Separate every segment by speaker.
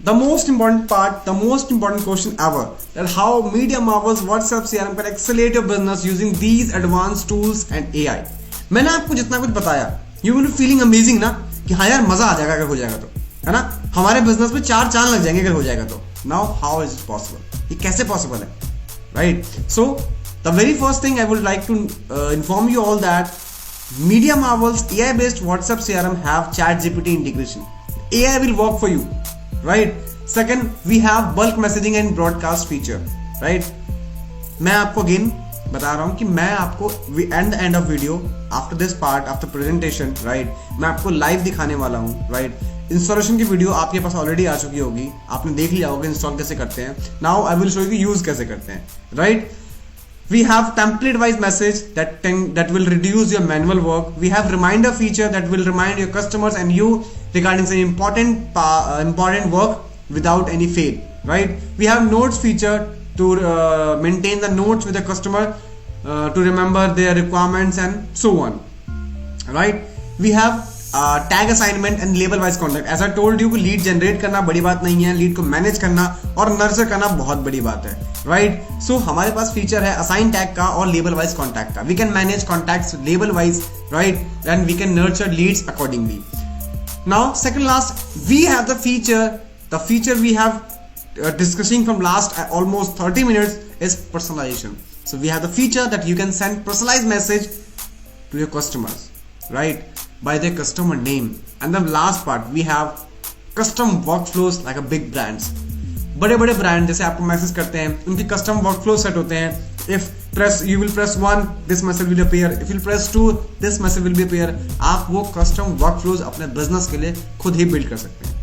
Speaker 1: the most important part, the most important question ever, that how Media Marvels WhatsApp CRM can accelerate your business using these advanced tools and AI. मैंने आपको जितना कुछ बताया, you will be feeling amazing ना, कि हाँ यार मजा आ जाएगा अगर हो जाएगा तो, है ना, हमारे बिजनेस में 4 चांद लग जाएंगे अगर हो जाएगा तो. Now how is it possible? ये कैसे पॉसिबल है, right? So the very first thing I would like to inform you all that Media Marvels AI based WhatsApp CRM have ChatGPT integration. AI will work for you, right? Second, we have bulk messaging and broadcast feature, right? मैं आपको again बता रहा हूँ कि मैं आपको at the end of video, after this part, after presentation, right, मैं आपको लाइव दिखाने वाला हूँ, राइट. इंस्टॉलेशन की वीडियो आपके पास ऑलरेडी आ चुकी होगी, आपने देख लिया होगा इंस्टॉल कैसे करते हैं. Now I will show you use कैसे करते हैं, right. We have template wise message that will reduce your manual work. We have reminder feature that will remind your customers and you regarding some important work without any fail, right? We have notes feature to maintain the notes with the customer, to remember their requirements and so on, right? We have tag assignment and label wise contact. As I told you, lead generate करना बड़ी बात नहीं है, lead को manage करना और nurture करना बहुत बड़ी बात है, राइट. सो हमारे पास फीचर है असाइन टैग का और लेबल वाइज कॉन्टैक्ट का. We can manage contacts label wise, right, and we can nurture leads accordingly. Now second last, we have the feature we have discussing from last almost 30 minutes is personalization. So we have the feature that you can send personalized message to your customers, right, by their customer name. And the last part, we have custom workflows like a big brands. बड़े बड़े brand जैसे आपको message करते हैं, उनकी custom workflow set होते हैं. If you will press 1, this message will appear. If you press 2, this message will be appear. आप वो कस्टम वर्कफ्लोज अपने बिजनेस के लिए खुद ही बिल्ड कर सकते हैं.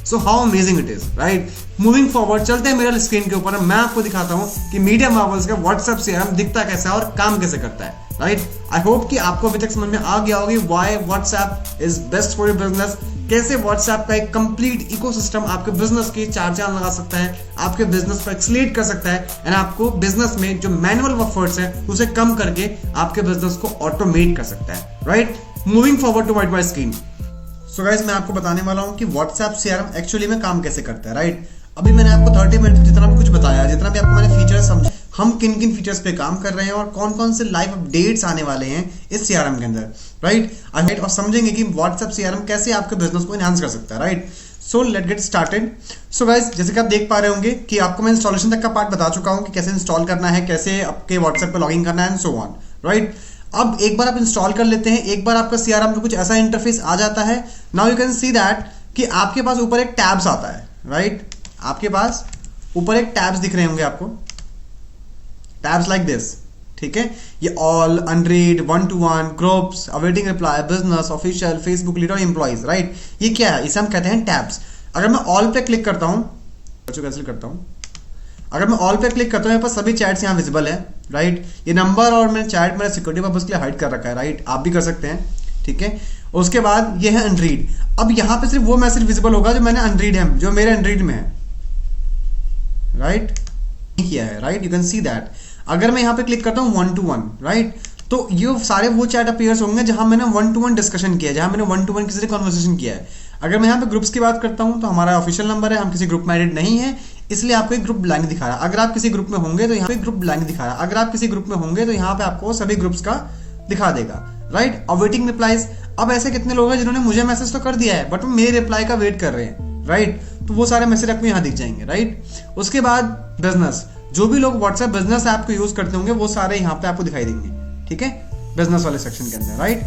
Speaker 1: So how amazing it is, right? Moving forward, चलते हैं मेरे स्क्रीन के ऊपर, मैं आपको दिखाता हूँ कि मीडिया मार्वल्स का WhatsApp CRM दिखता कैसा है और काम कैसे करता है, राइट. आई होप कि आपको अभी तक समझ में आ गया होगी why WhatsApp is best for your business. कैसे WhatsApp का एक कंप्लीट इकोसिस्टम आपके बिजनेस के 4 चांद लगा सकता है, आपके बिजनेस को एक्सीलरेट कर सकता है एंड आपको बिजनेस में जो मैनुअल एफर्ट्स है उसे कम करके आपके बिजनेस को ऑटोमेट कर सकता है, right. Moving forward to my screen. So guys, मैं आपको बताने वाला हूं कि WhatsApp CRM एक्चुअली में काम कैसे करता है, राइट. अभी मैंने आपको 30 मिनट जितना भी कुछ बताया, जितना भी आपको मैंने फीचर्स समझे, हम किन किन फीचर्स पे काम कर रहे हैं और कौन कौन से लाइव अपडेट्स आने वाले हैं इस CRM के अंदर, राइट. और समझेंगे कि WhatsApp CRM कैसे आपके बिजनेस को एनहांस कर सकता है, right. So let get started. So guys, जैसे कि आप देख पा रहे होंगे कि आपको मैं इंस्टॉलेशन तक का पार्ट बता चुका हूं कि कैसे इंस्टॉल करना है, कैसे आपके WhatsApp पे लॉगिन करना है एंड सो ऑन, राइट. अब एक बार आप इंस्टॉल कर लेते हैं, एक बार आपका CRM में कुछ ऐसा इंटरफेस आ जाता है. Now you can see that कि आपके पास ऊपर एक टैब्स आता है, राइट. आपके पास ऊपर एक टैब्स दिख रहे होंगे आपको, टैब्स लाइक दिस, ठीक है. ये all, unread, 1-to-1, groups, awaiting reply, business, official, Facebook leader, employees, right. ये क्या है? इसे हम कहते हैं टैब्स. अगर मैं ऑल पे क्लिक करता हूं, कैंसिल करता हूं, अगर मैं ऑल पे क्लिक करता हूं, मेरे पास सभी चैट्स यहां विजिबल है, राइट. ये नंबर और मैंने चैट मेरा सिक्योरिटी पर्पस के लिए हाइड कर रखा है, राइट. आप भी कर सकते हैं, ठीक है. उसके बाद ये है अनरीड. अब यहां पे सिर्फ वो मैसेज विजिबल होगा जो मैंने अनरीड है, जो मेरे अनरीड में है, राइट. किया है, right. You can see that. अगर मैं यहां पे क्लिक करता हूं 1-to-1, राइट, तो ये सारे वो चैट अपीयर्स होंगे जहां मैंने 1-to-1 डिस्कशन किया है, जहां मैंने 1-to-1 किसी से कन्वर्सेशन किया है. अगर मैं यहाँ पे ग्रुप्स की बात करता हूं तो हमारा ऑफिशियल नंबर है, हम किसी ग्रुप में एडिट नहीं है, इसलिए आपको एक ग्रुप ब्लैंक दिखा रहा है. अगर आप किसी ग्रुप में होंगे तो यहाँ पे ग्रुप ब्लैंक दिखा रहा है. अगर आप किसी ग्रुप में होंगे तो यहाँ पे आपको सभी ग्रुप्स का दिखा देगा, राइट. Awaiting replies. अब ऐसे कितने लोग हैं जिन्होंने मुझे मैसेज तो कर दिया है बट मेरे रिप्लाई का वेट कर रहे हैं, राइट. तो वो सारे मैसेज आपको यहाँ दिख जाएंगे, राइट. उसके बाद बिजनेस, जो भी लोग WhatsApp बिजनेस ऐप को यूज करते होंगे वो सारे यहाँ पे आपको दिखाई देंगे, ठीक है, बिजनेस वाले सेक्शन के अंदर, राइट.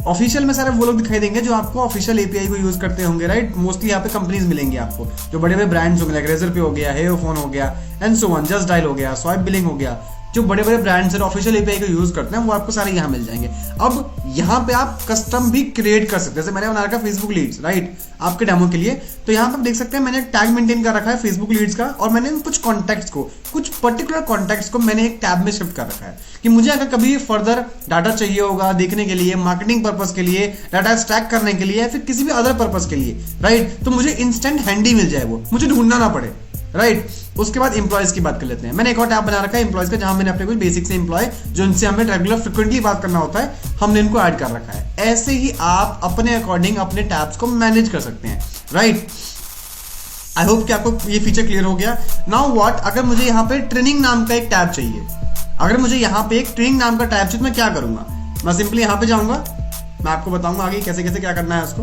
Speaker 1: ऑफिशियल में सारे वो लोग दिखाई देंगे जो आपको ऑफिशियल API को यूज करते होंगे, राइट. मोस्टली यहाँ पे कंपनीज मिलेंगे आपको, जो बड़े बड़े ब्रांड्स होंगे, लाइक रेजर पे हो गया, हेयो फोन हो गया and so on, just dial हो गया, स्वाइप बिलिंग हो गया. जो बड़े बड़े ब्रांड्स ऑफिशियल API को यूज करते हैं वो आपको सारे यहाँ मिल जाएंगे. अब यहाँ पे आप कस्टम भी क्रिएट कर सकते हैं, जैसे मैंने बना रखा है फेसबुक लीड्स, राइट, आपके डेमो के लिए. तो यहाँ पे आप देख सकते हैं मैंने टैग मेंटेन कर रखा है फेसबुक लीड्स का, और मैंने कुछ कॉन्टैक्ट्स को, कुछ पर्टिकुलर कॉन्टैक्ट्स को मैंने एक टैब में शिफ्ट कर रखा है कि मुझे अगर कभी फर्दर डाटा चाहिए होगा देखने के लिए, मार्केटिंग पर्पस के लिए, डाटा स्टैक करने के लिए या फिर किसी भी अदर पर्पस के लिए, राइट, तो मुझे इंस्टेंट हैंडी मिल जाए, वो मुझे ढूंढना ना पड़े, राइट. उसके बाद एम्प्लॉयज की बात कर लेते हैं. मैंने एक और टैब बना रखा है एम्प्लॉयज का, जहां मैंने अपने कुछ बेसिक से एम्प्लॉय जो इनसे हमें रेगुलर फ्रिक्वेंटली बात करना होता है, हमने इनको ऐड कर रखा है. ऐसे ही आप अपने अकॉर्डिंग अपने टैब्स को मैनेज कर सकते हैं, राइट. आई होप कि आपको ये फीचर क्लियर हो गया। नाउ व्हाट, अगर मुझे यहाँ पे ट्रेनिंग नाम का एक टैब चाहिए, अगर मुझे यहाँ पे एक ट्रेनिंग नाम का टैब चाहिए तो मैं क्या करूंगा? मैं सिंपली यहाँ पे जाऊंगा, मैं आपको बताऊंगा आगे कैसे कैसे क्या करना है उसको,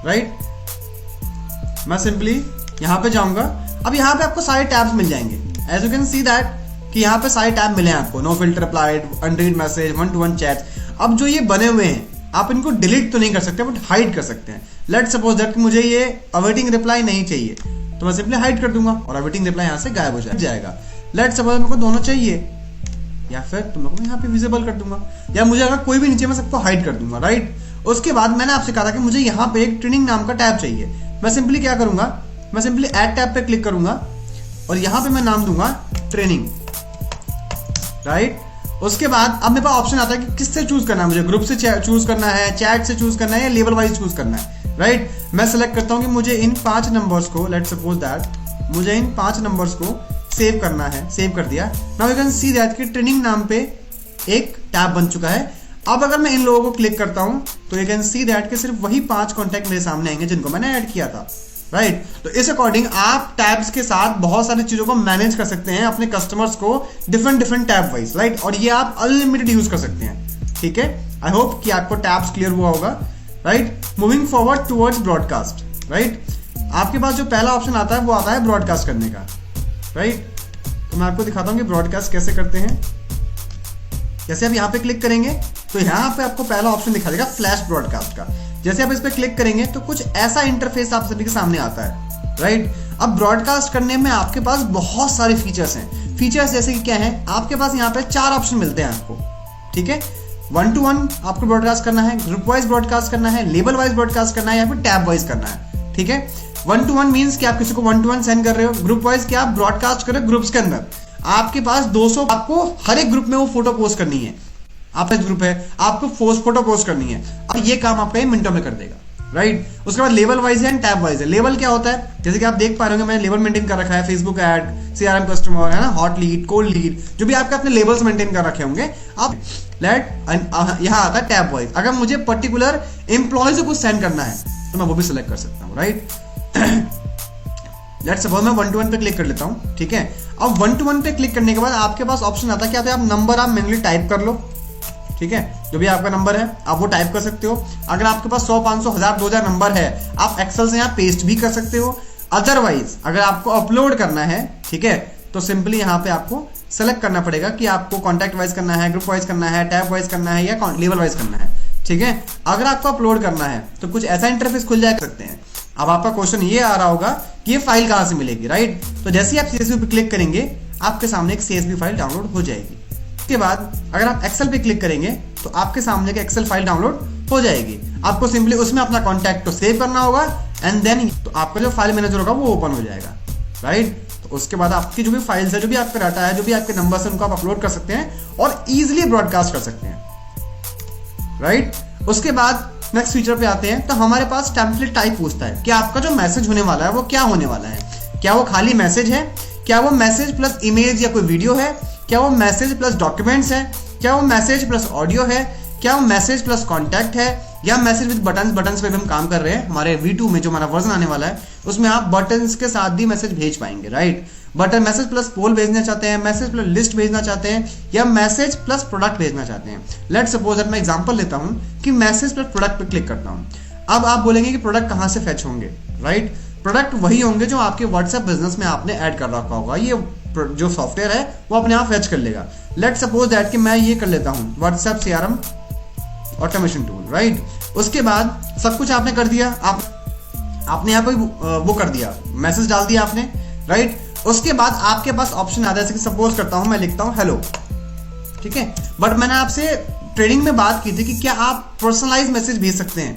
Speaker 1: राइट। मैं सिंपली यहाँ पे जाऊंगा। अब यहाँ पे आपको सारे टैब्स मिल जाएंगे, as you can see that कि यहाँ पे सारे टैब मिले हैं आपको। No filter applied, unread message, 1-to-1 chat. अब जो ये बने हुए हैं आप इनको डिलीट तो नहीं कर सकते बट हाइड कर सकते हैं। लेट सपोज दैट कि मुझे ये अवेटिंग रिप्लाई नहीं चाहिए तो मैं सिंपली हाइड कर दूंगा और अवेटिंग रिप्लाई यहाँ से गायब हो जाएगा। लेट सपोज मेरे को दोनों चाहिए, या फिर तो मैं यहाँ पे विजिबल कर दूंगा, या मुझे अगर कोई भी नीचे मैं सबको हाइड कर दूंगा, राइट। उसके बाद मैंने आपसे कहा था कि मुझे यहाँ पे एक ट्रेनिंग नाम का टैब चाहिए। मैं सिंपली क्या करूंगा, मैं सिंपली ऐड टैब पे क्लिक करूंगा और यहाँ पे मैं नाम दूंगा ट्रेनिंग, राइट। उसके बाद अब मेरे पास ऑप्शन आता है कि किससे चूज करना है मुझे, ग्रुप से चूज करना है, चैट से चूज करना है, या लेवल वाइज चूज करना है, राइट। मैं सेलेक्ट करता हूं कि मुझे इन 5 नंबर्स को, लेट सपोज दैट मुझे इन 5 नंबर्स को सेव करना है। सेव कर दिया। Now you can see that कि ट्रेनिंग नाम पे एक टैब बन चुका है। अब अगर मैं इन लोगों को क्लिक करता हूं तो यू कैन सी दैट कि सिर्फ वही 5 कॉन्टैक्ट मेरे सामने आएंगे जिनको मैंने ऐड किया था, राइट। तो इस अकॉर्डिंग आप टैब्स के साथ बहुत सारी चीजों को मैनेज कर सकते हैं, अपने कस्टमर्स को डिफरेंट टैब वाइज, राइट। और ये आप अनलिमिटेड यूज कर सकते हैं, ठीक है। आई होप कि आपको टैब्स क्लियर हुआ होगा, right. Moving forward towards broadcast, right. आपके पास जो पहला ऑप्शन आता है वो आता है ब्रॉडकास्ट करने का, राइट। तो मैं आपको दिखाता हूं कि ब्रॉडकास्ट कैसे करते हैं। जैसे आप यहाँ पे क्लिक करेंगे तो यहाँ पे आपको पहला ऑप्शन दिखा देगा फ्लैश ब्रॉडकास्ट का। जैसे आप इस पे क्लिक करेंगे तो कुछ ऐसा इंटरफेस आप सभी के सामने आता है, राइट। अब ब्रॉडकास्ट करने में आपके पास बहुत सारे फीचर्स हैं। फीचर्स जैसे कि क्या है, आपके पास यहाँ पे 4 ऑप्शन मिलते हैं आपको, ठीक है। 1-to-1 आपको ब्रॉडकास्ट करना है, ग्रुप वाइज ब्रॉडकास्ट करना है, लेबल वाइज ब्रॉडकास्ट करना है, या फिर टैब वाइज करना है, ठीक है। 1-to-1 मीन्स कि आप किसी को 1-to-1 सेंड कर रहे हो। ग्रुप वाइज क्या, आप ब्रॉडकास्ट कर रहे हो ग्रुप्स के अंदर। आपके पास 200, आपको हर एक ग्रुप में वो फोटो पोस्ट करनी है। आपका ग्रुप है, आपको फोटो पोस्ट करनी है। अब ये काम आपका मिनटों में कर देगा, राइट। उसके बाद लेवल वाइज है एंड टैब वाइज है। लेवल क्या होता है, जैसे कि आप देख पा रहे होंगे मैंने लेवल मेंटेन कर रखा है, फेसबुक एड, सीआरएम कस्टमर, है ना, हॉट लीड, कोल्ड लीड, जो भी आपके अपने लेवल्स मेंटेन कर रखे होंगे। अब यहाँ आता है टैब वाइज। अगर मुझे पर्टिकुलर एम्प्लॉय से कुछ सेंड करना है तो मैं वो भी सिलेक्ट कर सकता हूँ, राइट। लेट्स सपोज मैं 1-to-1 पे क्लिक कर लेता हूँ, ठीक है। अब 1-to-1 पे क्लिक करने के बाद आपके पास ऑप्शन आता है कि आप नंबर आप मैन्युअली टाइप कर लो, ठीक है। जो भी आपका नंबर है आप वो टाइप कर सकते हो। अगर आपके पास 100, 500, 1000, 2000 नंबर है आप एक्सेल से यहाँ पेस्ट भी कर सकते हो। अदरवाइज अगर आपको अपलोड करना है, ठीक है, तो सिंपली यहाँ पे आपको सेलेक्ट करना पड़ेगा कि आपको कॉन्टैक्ट वाइज करना है, ग्रुप वाइज करना है, टैब वाइज करना है, या लेवल वाइज करना है, ठीक है। अगर आपको अपलोड करना है तो कुछ ऐसा इंटरफेस खुल जाया सकते हैं। अब आपका क्वेश्चन ये आ रहा होगा कि ये फाइल कहां से मिलेगी, राइट। तो जैसे ही आप CSV पे क्लिक करेंगे आपके सामने एक CSV फाइल डाउनलोड हो जाएगी। उसके बाद अगर आप एक्सेल पे क्लिक करेंगे तो आपके सामने एक एक्सेल फाइल डाउनलोड हो जाएगी। आपको सिंपली उसमें अपना कॉन्टैक्ट तो सेव करना होगा एंड देन तो आपका जो फाइल मैनेजर होगा वो ओपन हो जाएगा, राइट। तो उसके बाद आपकी जो भी फाइल्स है, जो भी आपका डाटा है, जो भी आपके नंबर्स हैं, उनको आप अपलोड कर सकते हैं और इजीली ब्रॉडकास्ट कर सकते हैं, राइट। उसके बाद नेक्स्ट फीचर पे आते हैं तो हमारे पास टेम्पलेट टाइप पूछता है कि आपका जो मैसेज होने वाला है वो क्या होने वाला है। क्या वो खाली मैसेज है, क्या वो मैसेज प्लस इमेज या कोई वीडियो है, क्या वो मैसेज प्लस डॉक्यूमेंट्स है, क्या वो मैसेज प्लस ऑडियो है, क्या वो मैसेज प्लस कॉन्टैक्ट है, या मैसेज विद बटन्स पे भी हम काम कर रहे हैं। हमारे V2 में जो हमारा वर्जन आने वाला है उसमें आप बटन्स के साथ भी मैसेज भेज पाएंगे, राइट। बटन मैसेज प्लस पोल भेजना चाहते हैं, मैसेज प्लस लिस्ट भेजना चाहते हैं, या मैसेज प्लस प्रोडक्ट भेजना चाहते हैं। लेट सपोज दैट मैं एग्जांपल लेता हूं कि मैसेज प्लस प्रोडक्ट पे क्लिक करता हूं। अब आप बोलेंगे कि प्रोडक्ट कहां से फेच होंगे, राइट। प्रोडक्ट वही होंगे जो आपके व्हाट्सएप बिजनेस में आपने ऐड कर रखा होगा। ये जो सॉफ्टवेयर है वो अपने आप फेच कर लेगा। लेट सपोज दैट कि मैं ये कर लेता हूँ WhatsApp CRM automation tool, right. उसके बाद सब कुछ आपने कर दिया, आपने यहाँ पे वो कर दिया, मैसेज डाल दिया आपने, राइट। उसके बाद आपके पास ऑप्शन आता है, जैसे कि सपोज करता हूँ मैं लिखता हूँ हेलो, ठीक है। बट मैंने आपसे ट्रेडिंग में बात की थी कि क्या आप पर्सनलाइज मैसेज भेज सकते हैं,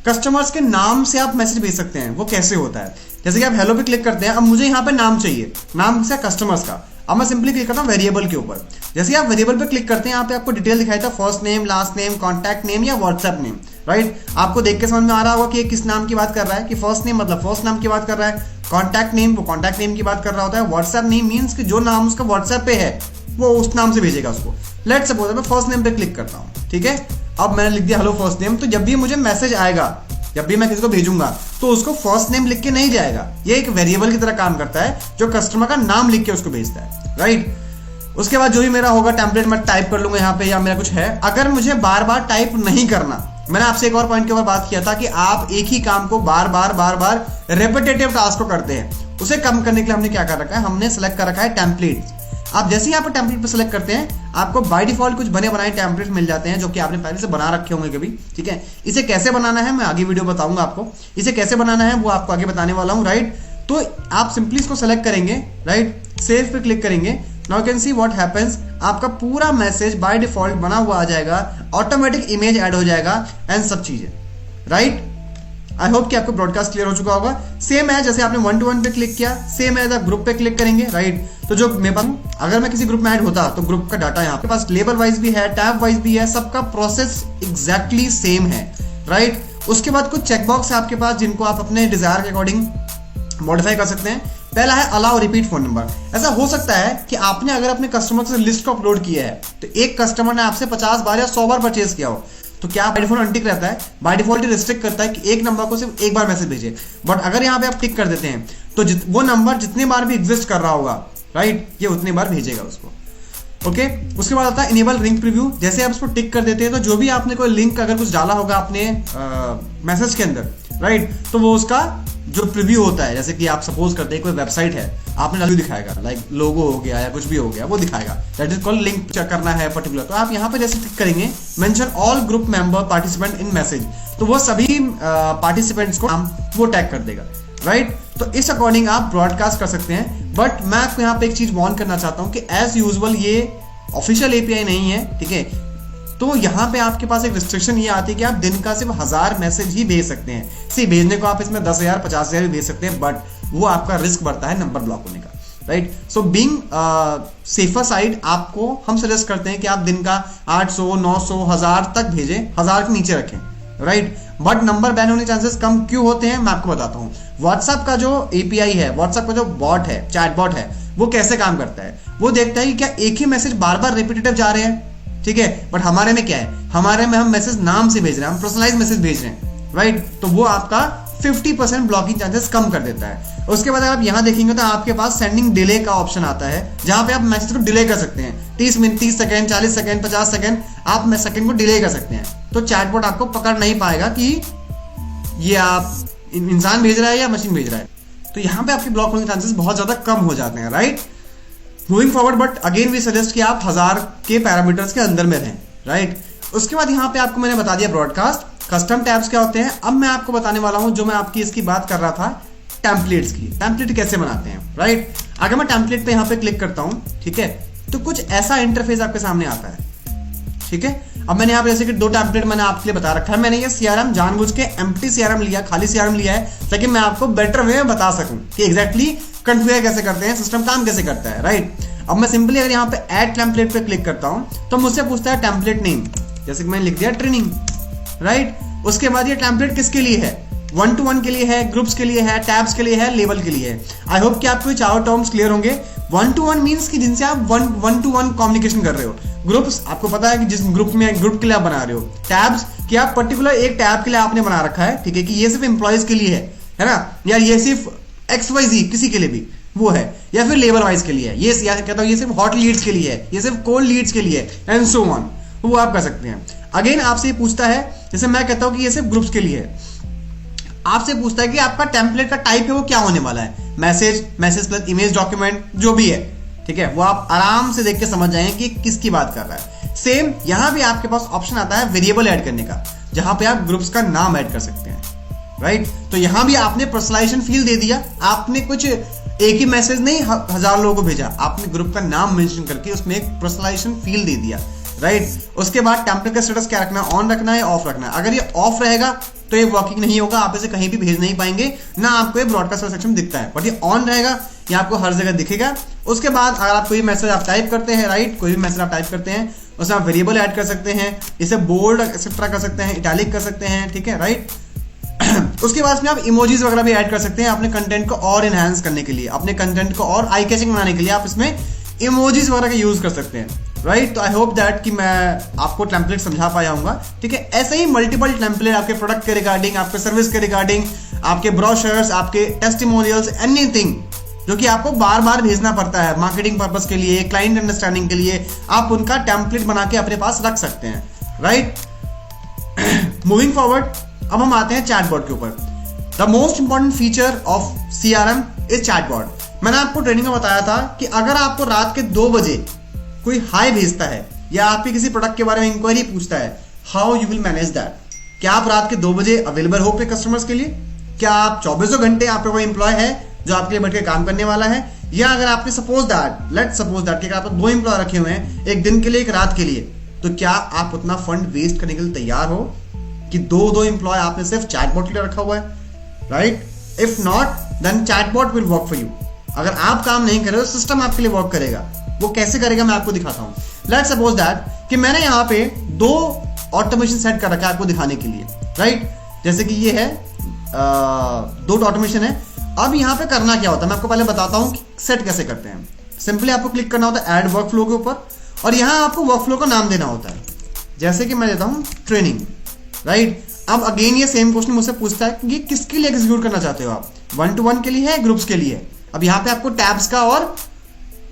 Speaker 1: कस्टमर्स के नाम से आप मैसेज भेज सकते हैं। वो कैसे होता है, जैसे कि आप हेलो पे क्लिक करते हैं। अब मुझे यहाँ पे नाम चाहिए, नाम से कस्टमर्स का। अब मैं सिंपली क्लिक करता हूँ वेरिएबल के ऊपर। जैसे ही आप वेरिएबल पे क्लिक करते हैं यहाँ पे आपको डिटेल दिखाई था, first name, last name, contact name या व्हाट्सएप नेम, राइट। आपको देख के समझ में आ रहा होगा कि ये किस नाम की बात कर रहा है, कि फर्स्ट नेम मतलब फर्स्ट नाम की बात कर रहा है, कॉन्टैक्ट नेम वो कॉन्टैक्ट नेम की बात कर रहा होता है, व्हाट्सएप नेम मीन्स कि जो नाम उसका व्हाट्सएप पे है वो उस नाम से भेजेगा उसको। लेट्स सपोज मैं फर्स्ट नेम पे क्लिक करता हूँ, ठीक है। अब मैंने लिख दिया हेलो फर्स्ट नेम। तो जब भी मुझे मैसेज आएगा जब भी मैं किसी को भेजूंगा तो उसको फर्स्ट नेम लिख के नहीं जाएगा, ये एक वेरिएबल की तरह काम करता है जो कस्टमर का नाम लिख के उसको भेजता है, राइट। उसके बाद जो भी मेरा होगा टेम्पलेट मैं टाइप कर लूंगा यहाँ पे, या मेरा कुछ है। अगर मुझे बार बार टाइप नहीं करना, मैंने आपसे एक और पॉइंट के ऊपर बात किया था कि आप एक ही काम को बार बार रेपिटेटिव टास्क को करते हैं, उसे कम करने के लिए हमने क्या कर रखा है, हमने सेलेक्ट कर रखा है टेम्पलेट। आप जैसे ही यहाँ पर टेम्पलेट पर सेलेक्ट करते हैं आपको बाय डिफॉल्ट कुछ बने बनाए टेम्पलेट मिल जाते हैं जो कि आपने पहले से बना रखे होंगे कभी, ठीक है। इसे कैसे बनाना है मैं आगे वीडियो बताऊंगा आपको, इसे कैसे बनाना है वो आपको आगे बताने वाला हूँ, राइट। तो आप सिंपली इसको सेलेक्ट करेंगे, राइट, सेव पे क्लिक करेंगे। Now you can see what happens, आपका पूरा मैसेज बाय डिफॉल्ट बना हुआ आ जाएगा, ऑटोमेटिक इमेज ऐड हो जाएगा एंड सब चीजें, राइट। आई होप कि आपको ब्रॉडकास्ट क्लियर हो चुका होगा। सेम है जैसे आपने 1-to-1 पे क्लिक किया, सेम है जब ग्रुप पे क्लिक करेंगे, राइट। तो जो मेरे पास, अगर मैं किसी ग्रुप में ऐड होता तो ग्रुप का डाटा यहाँ पे पास लेबल वाइज भी है, टैब वाइज भी है, सबका प्रोसेस एग्जैक्टली सेम है, राइट। उसके बाद कुछ चेकबॉक्स है आपके पास जिनको आप अपने डिजायर के अकॉर्डिंग मॉडिफाई कर सकते हैं। पहला है अलाउ रिपीट फोन नंबर। ऐसा हो सकता है कि आपने अगर अपने कस्टमर से लिस्ट को अपलोड किया है तो एक कस्टमर ने आपसे 50 बार या 100 बार परचेज किया हो, तो क्या बाय डिफॉल्ट अनटिक रहता है, बाय डिफॉल्ट रिस्ट्रिक्ट करता है कि एक नंबर को सिर्फ एक बार मैसेज भेजे। बट अगर यहाँ पे आप टिक कर देते हैं तो वो नंबर जितने बार भी एग्जिस्ट कर रहा होगा, राइट, ये उतने बार भेजेगा उसको, ओके। उसके बाद आता है इनेबल लिंक प्रीव्यू। जैसे आप इसको टिक कर देते हैं तो जो भी आपने कोई लिंक अगर कुछ डाला होगा अपने मैसेज के अंदर, राइट, तो वो उसका जो प्रीव्यू होता है, जैसे कि आप सपोज करते हैं कोई वेबसाइट है, आपने रिव्यू दिखाएगा, लाइक लोगो हो गया या कुछ भी हो गया, वो दिखाएगा, that is called link check करना है पर्टिकुलर। तो आप यहाँ पे जैसे क्लिक करेंगे mention all group member participant in message, तो वो सभी पार्टिसिपेंट्स को वो टैग कर देगा, राइट। तो इस अकॉर्डिंग आप ब्रॉडकास्ट कर सकते हैं। बट मैं आपको यहाँ पे एक चीज वार्न करना चाहता हूँ कि एज यूजुअल ये ऑफिशियल एपीआई नहीं है, ठीक है। तो यहाँ पे आपके पास एक रिस्ट्रिक्शन ये आती है कि आप दिन का सिर्फ 1000 मैसेज ही भेज सकते हैं। सी भेजने को आप इसमें 10,000 50,000 भी भेज सकते हैं, बट वो आपका रिस्क बढ़ता है नंबर ब्लॉक होने का, right. So being safer side आपको हम सजेस्ट करते हैं कि आप दिन का 800 900 1000 तक भेजें, 1000 के नीचे रखें, राइट। बट नंबर बैन होने चांसेस कम क्यों होते हैं मैं आपको बताता हूँ। व्हाट्सएप का जो एपीआई है, व्हाट्सएप का जो बॉट है, चैट बॉट है, वो कैसे काम करता है, वो देखता है कि क्या एक ही मैसेज बार बार रिपीटेटिव जा रहे हैं, ठीक है। बट हमारे में क्या है, हमारे में हम मैसेज नाम से भेज रहे हैं, हम पर्सनलाइज मैसेज भेज रहे हैं, राइट। तो वो आपका 50% ब्लॉकिंग चांसेस कम कर देता है। उसके बाद अगर आप यहाँ देखेंगे तो आपके पास सेंडिंग डिले का ऑप्शन आता है, जहां पे आप मैसेज को डिले कर सकते हैं 30 मिनट, 30 सेकंड, 40 सेकंड, 50 सेकंड, आप सेकंड को डिले कर सकते हैं। तो चैटबॉट आपको पकड़ नहीं पाएगा कि ये आप इंसान भेज रहा है या मशीन भेज रहा है। तो यहाँ पे आपके ब्लॉक होने के चांसेस बहुत ज्यादा कम हो जाते हैं, right. Moving forward, but again we suggest कि आप 1000 के पैरामीटर्स के अंदर में रहें, राइट। उसके बाद यहाँ पे आपको मैंने बता दिया ब्रॉडकास्ट। कस्टम टैब्स क्या होते हैं, अब मैं आपको बताने वाला हूं जो मैं आपकी इसकी बात कर रहा था, टेम्पलेट्स की। टेम्पलेट कैसे बनाते हैं, राइट। अगर मैं टेम्पलेट पे यहाँ पे क्लिक करता हूं, ठीक है, तो कुछ ऐसा इंटरफेस आपके सामने आता है, ठीक है। अब मैंने यहाँ पे जैसे कि 2 टेम्पलेट मैंने आपके लिए बता रखा है। मैंने ये सीआरएम जानबूझ के एम्प्टी सीआरएम लिया, खाली सीआरएम लिया है, ताकि मैं आपको बेटर वे में बता सकूं कि एग्जैक्टली कन्फिगर कैसे करते हैं, सिस्टम काम कैसे करता है, राइट। अब मैं सिंपली अगर यहाँ पे ऐड टेम्पलेट पे क्लिक करता हूं तो मुझसे पूछता है टेम्पलेट नेम, जैसे कि मैंने लिख दिया ट्रेनिंग, राइट। उसके बाद ये टेम्पलेट किसके लिए है, 1-to-1 के लिए है, ग्रुप्स के लिए है, टैब्स के लिए है, लेबल के लिए है। आई होप कि आपको ये चारों टर्म्स क्लियर होंगे। 1-to-1 मींस कि जिनसे आप 1-to-1 कम्युनिकेशन कर रहे हो। ग्रुप्स आपको पता है कि जिस ग्रुप के लिए आप बना रहे हो। टैब्स कि आप पर्टिकुलर एक टैब के लिए आपने बना रखा है, ठीक है, कि ये सिर्फ एम्प्लॉयज के लिए है ना, या ये सिर्फ XYZ किसी के लिए भी वो है, या फिर लेबर वाइज के लिए है, ये कहता हूँ ये सिर्फ हॉट लीड्स के लिए है, ये सिर्फ कोल्ड लीड्स के लिए है, एंड सो ऑन, वो आप कर सकते हैं। अगेन आपसे ये पूछता है, जैसे मैं कहता हूं कि ये सिर्फ ग्रुप्स के लिए है, आपसे पूछता है कि आपका टेम्पलेट का टाइप है वो क्या होने वाला है, मैसेज प्लस इमेज डॉक्यूमेंट जो भी है, ठीक है। वो आप आराम से देख के समझ जाएंगे कि किसकी बात कर रहा है। सेम यहां भी आपके पास ऑप्शन आता है वेरिएबल ऐड करने का, जहां पे आप ग्रुप्स का नाम ऐड कर सकते हैं, राइट। तो यहां भी आपने पर्सनलाइजेशन फील दे दिया, आपने कुछ एक ही मैसेज नहीं 1000 लोगों को भेजा, आपने ग्रुप का नाम मेंशन करके उसमें एक पर्सनलाइजेशन फील दे दिया, राइट। उसके बाद टेम्पलेट का स्टेटस क्या रखना है, ऑन रखना है, ऑफ रखना है। अगर ये ऑफ रहेगा तो ये वर्किंग नहीं होगा, आप इसे कहीं भी भेज नहीं पाएंगे, ना आपको ये ब्रॉडकास्ट सेक्शन दिखता है। बट ये ऑन रहेगा, ये आपको हर जगह दिखेगा। उसके बाद अगर आप कोई मैसेज आप टाइप करते हैं, राइट, कोई भी मैसेज आप टाइप करते हैं उसमें आप वेरिएबल ऐड कर सकते हैं, इसे बोल्ड एक्सेट्रा कर सकते हैं, इटैलिक कर सकते हैं, ठीक है, राइट। उसके बाद में आप इमोजीज वगैरह भी ऐड कर सकते हैं अपने कंटेंट को और एनहांस करने के लिए, अपने कंटेंट को और आई कैचिंग बनाने के लिए आप इसमें इमोजीज वगैरह का यूज कर सकते हैं, राइट। तो आई होप दैट कि मैं आपको टेम्पलेट समझा पाया हूँगा, ठीक है। ऐसे ही मल्टीपल टेम्पलेट आपके प्रोडक्ट के रिगार्डिंग, आपके सर्विस के रिगार्डिंग, आपके ब्रोशर्स, आपके टेस्टिमोनियल्स, एनीथिंग जो कि आपको बार बार भेजना पड़ता है मार्केटिंग पर्पस के लिए, क्लाइंट अंडरस्टैंडिंग के लिए, आप उनका टेम्पलेट बना के अपने पास रख सकते हैं, राइट। मूविंग फॉरवर्ड, अब हम आते हैं चैटबॉट के ऊपर। The most important feature of CRM is chatbot. मैंने आपको ट्रेनिंग में बताया था कि अगर आपको रात के 2 बजे कोई हाई भेजता है या आपके किसी प्रोडक्ट के बारे में इंक्वायरी पूछता है, how you will manage that. क्या आप रात के 2 बजे अवेलेबल हो अपने कस्टमर्स के लिए? क्या आप 24 घंटे आपका कोई एम्प्लॉय है जो आपके लिए बैठ के काम करने वाला है? या अगर आपने सपोज दैट कि अगर आप 2 एम्प्लॉय रखे हुए हैं, एक दिन के लिए, एक रात के लिए, तो क्या आप उतना फंड वेस्ट करने के लिए तैयार हो कि 2 एम्प्लॉय आपने सिर्फ चैटबॉट के लिए रखा हुआ है, right? If not then chatbot will work for you. अगर आप काम नहीं कर रहे हो, सिस्टम आपके लिए वर्क करेगा। वो कैसे करेगा मैं आपको दिखाता हूं। लेट्स सपोज दैट कि मैंने यहां पे 2 ऑटोमेशन सेट कर रखा है आपको दिखाने के लिए, राइट। जैसे कि ये है 2 ऑटोमेशन है। अब यहां पे करना क्या होता है मैं आपको पहले बताता हूं कि सेट कैसे करते हैं। सिंपली आपको क्लिक करना होता है ऐड वर्कफ्लो के ऊपर, और यहां आपको वर्कफ्लो का नाम देना होता है। जैसे कि मैं देता हूं ट्रेनिंग, राइट। अब अगेन ये सेम क्वेश्चन मुझसे पूछता है कि ये किसके लिए एग्जीक्यूट करना चाहते हो आप, 1-to-1 के लिए है, ग्रुप्स के लिए है। अब यहाँ पे आपको टैब्स का और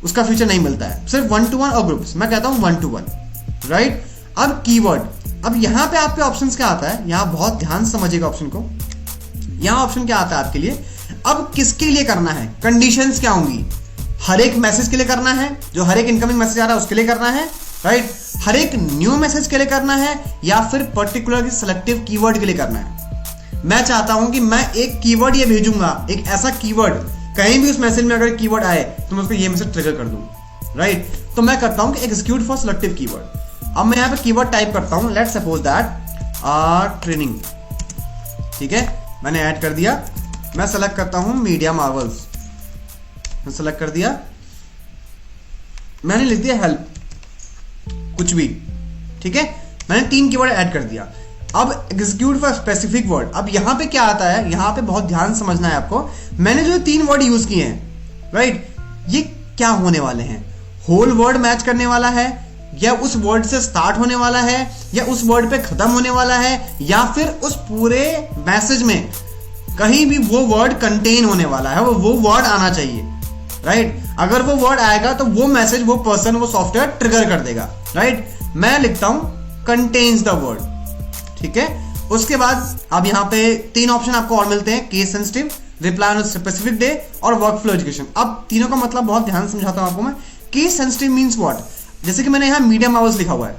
Speaker 1: उसका फीचर नहीं मिलता है, सिर्फ 1-to-1 और ग्रुप्स। मैं कहता हूं 1-to-1, राइट। अब कीवर्ड, अब यहाँ पे आपके ऑप्शंस क्या आता है, यहाँ बहुत ध्यान से समझिएगा ऑप्शन को। यहाँ ऑप्शन क्या आता है आपके लिए, अब किसके लिए करना है, कंडीशंस क्या होंगी। हर एक मैसेज के लिए करना है, जो हर एक इनकमिंग मैसेज आ रहा है उसके लिए करना है, राइट। हर एक न्यू मैसेज के लिए करना है, या फिर पर्टिकुलर सिलेक्टिव कीवर्ड के लिए करना है। मैं चाहता हूं कि मैं एक कीवर्ड ये भेजूंगा, एक ऐसा कीवर्ड, कहीं भी उस मैसेज में अगर कीवर्ड आए तो मैं उसको ये मैसेज ट्रिगर कर दूं, राइट। तो मैं करता हूं कि एग्जीक्यूट फॉर सिलेक्टिव कीवर्ड। अब मैं यहां पे कीवर्ड टाइप करता हूं, लेट्स सपोज दैट ट्रेनिंग, ठीक है। मैंने ऐड कर दिया। मैं सेलेक्ट करता हूं मीडिया मार्वल्स, मैं सेलेक्ट कर दिया। मैंने लिख दिया हेल्प, कुछ भी, ठीक है। मैंने 3 कीवर्ड ऐड कर दिया। अब एग्जीक्यूट फॉर स्पेसिफिक वर्ड। अब यहां पे क्या आता है, यहां पे बहुत ध्यान समझना है आपको। मैंने जो 3 वर्ड यूज किए हैं, राइट, ये क्या होने वाले हैं, होल वर्ड मैच करने वाला है, या उस वर्ड से स्टार्ट होने वाला है, या उस वर्ड पे खत्म होने वाला है, या फिर उस पूरे मैसेज में कहीं भी वो वर्ड कंटेन होने वाला है, वो वर्ड आना चाहिए, राइट। अगर वो वर्ड आएगा तो वो मैसेज, वो पर्सन, वो सॉफ्टवेयर ट्रिगर कर देगा, राइट। मैं लिखता हूं कंटेन्स द वर्ड, ठीक है। उसके बाद अब यहां पे 3 ऑप्शन आपको और मिलते हैं, case sensitive, reply on specific day और वर्कफ्लो एजुकेशन। अब तीनों का मतलब बहुत ध्यान समझाता हूं आपको मैं। केस सेंसिटिव मींस व्हाट, जैसे कि मैंने यहां मीडियम आवर्स लिखा हुआ है,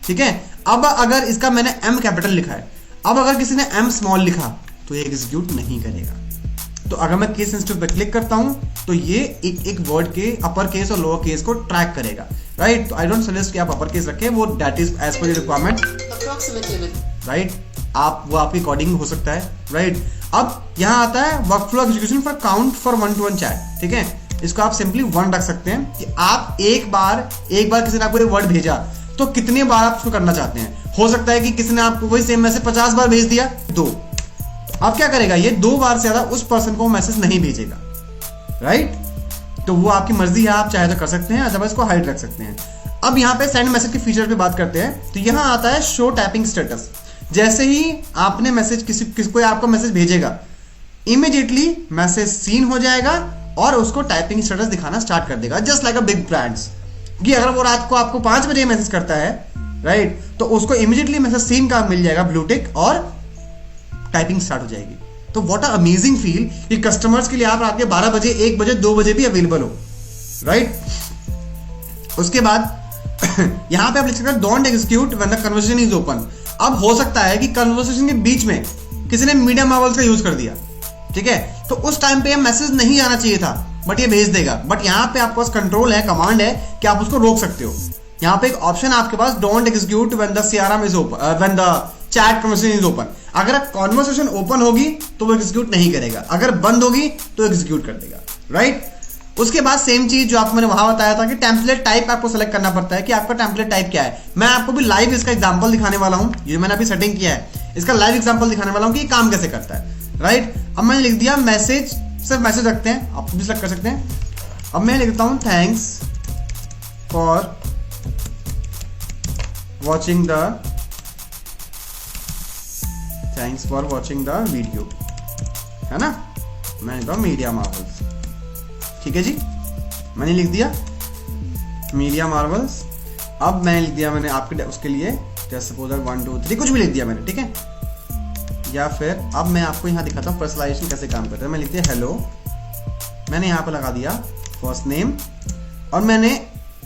Speaker 1: ठीक है। अब अगर इसका मैंने M कैपिटल लिखा है, अब अगर किसी ने M स्मॉल लिखा तो ये एग्जीक्यूट नहीं करेगा। तो अगर मैं केस सेंसिटिव पे क्लिक करता हूं तो ये एक वर्ड के अपर केस और लोअर केस को ट्रैक करेगा, राइट। तो आई डोंट सजेस्ट कि आप अपर केस रखें, वो that is as per requirement, right. वो आपके अकॉर्डिंग हो सकता है, राइट। अब यहां आता है workflow execution for count for 1-to-1 chat, ठीक है। इसको आप सिंपली 1 रख सकते हैं कि आप एक बार किसी ने आपको वर्ड भेजा तो कितने बार आप उसको करना चाहते हैं। हो सकता है कि किसी ने आपको वही सेम मैसेज 50 बार भेज दिया, 2। अब क्या करेगा, ये 2 बार से ज्यादा उस पर्सन को मैसेज नहीं भेजेगा, राइट। तो वो आपकी मर्जी है, आप चाहे तो कर सकते हैं, अदरवाइज को हाइड रख सकते हैं। अब यहाँ पे सेंड मैसेज के फीचर पे बात करते हैं। तो यहाँ आता है शो टाइपिंग स्टेटस। जैसे ही आपने मैसेज किसी आपको मैसेज भेजेगा, इमीडिएटली मैसेज सीन हो जाएगा और उसको टाइपिंग स्टेटस दिखाना स्टार्ट कर देगा, just like a big brands. कि अगर वो रात को आपको 5 बजे मैसेज करता है, राइट, तो उसको इमीडिएटली मैसेज सीन का मिल जाएगा, ब्लू टिक, और टाइपिंग स्टार्ट हो जाएगी। तो व्हाट अ अमेजिंग फील कि कस्टमर्स के लिए आप रात के 12 बजे, 1 बजे, 2 बजे भी अवेलेबल हो, राइट। उसके बाद यहां पे आप लिख सकते हैं don't execute when the conversation is open. अब हो सकता है कि कन्वर्सेशन के बीच में किसी ने मीडिया मार्वल्स का यूज कर दिया, ठीक है, तो उस टाइम पे मैसेज नहीं आना चाहिए था, बट ये भेज देगा। बट यहाँ पे आपके पास कंट्रोल है, कमांड है कि आप उसको रोक सकते हो। यहाँ पे एक ऑप्शन आपके पास, don't execute when the CRM is open, when the chat conversation is open. अगर कॉन्वर्सेशन ओपन होगी तो वो एग्जीक्यूट नहीं करेगा, अगर बंद होगी तो एग्जीक्यूट कर देगा, राइट। उसके बाद सेम चीज जो आपको मैंने वहां बताया था कि टेम्पलेट टाइप आपको सेलेक्ट करना पड़ता है कि आपका टेम्पलेट टाइप क्या है। मैं आपको भी लाइव इसका एग्जांपल दिखाने वाला हूं, ये मैंने अभी सेटिंग किया है, इसका लाइव एग्जांपल दिखाने वाला हूं कि ये काम कैसे करता है, राइट। अब मैंने लिख दिया मैसेज, सिर्फ मैसेज रखते हैं, आप भी सेलेक्ट कर सकते हैं। अब मैं लिखता हूं thanks for watching the video, है ना। मैंने लिखा मीडिया मार्वल्स, ठीक है जी, मैंने लिख दिया मीडिया मार्वल्स। अब मैंने लिख दिया मैंने आपके उसके लिए जैसे सपोज 1 2 3 कुछ भी लिख दिया मैंने, ठीक है। या फिर अब मैं आपको यहाँ दिखाता हूँ पर्सनलाइजेशन कैसे काम करता है। मैं लिख दिया हेलो, मैंने यहाँ पर लगा दिया फर्स्ट नेम, और मैंने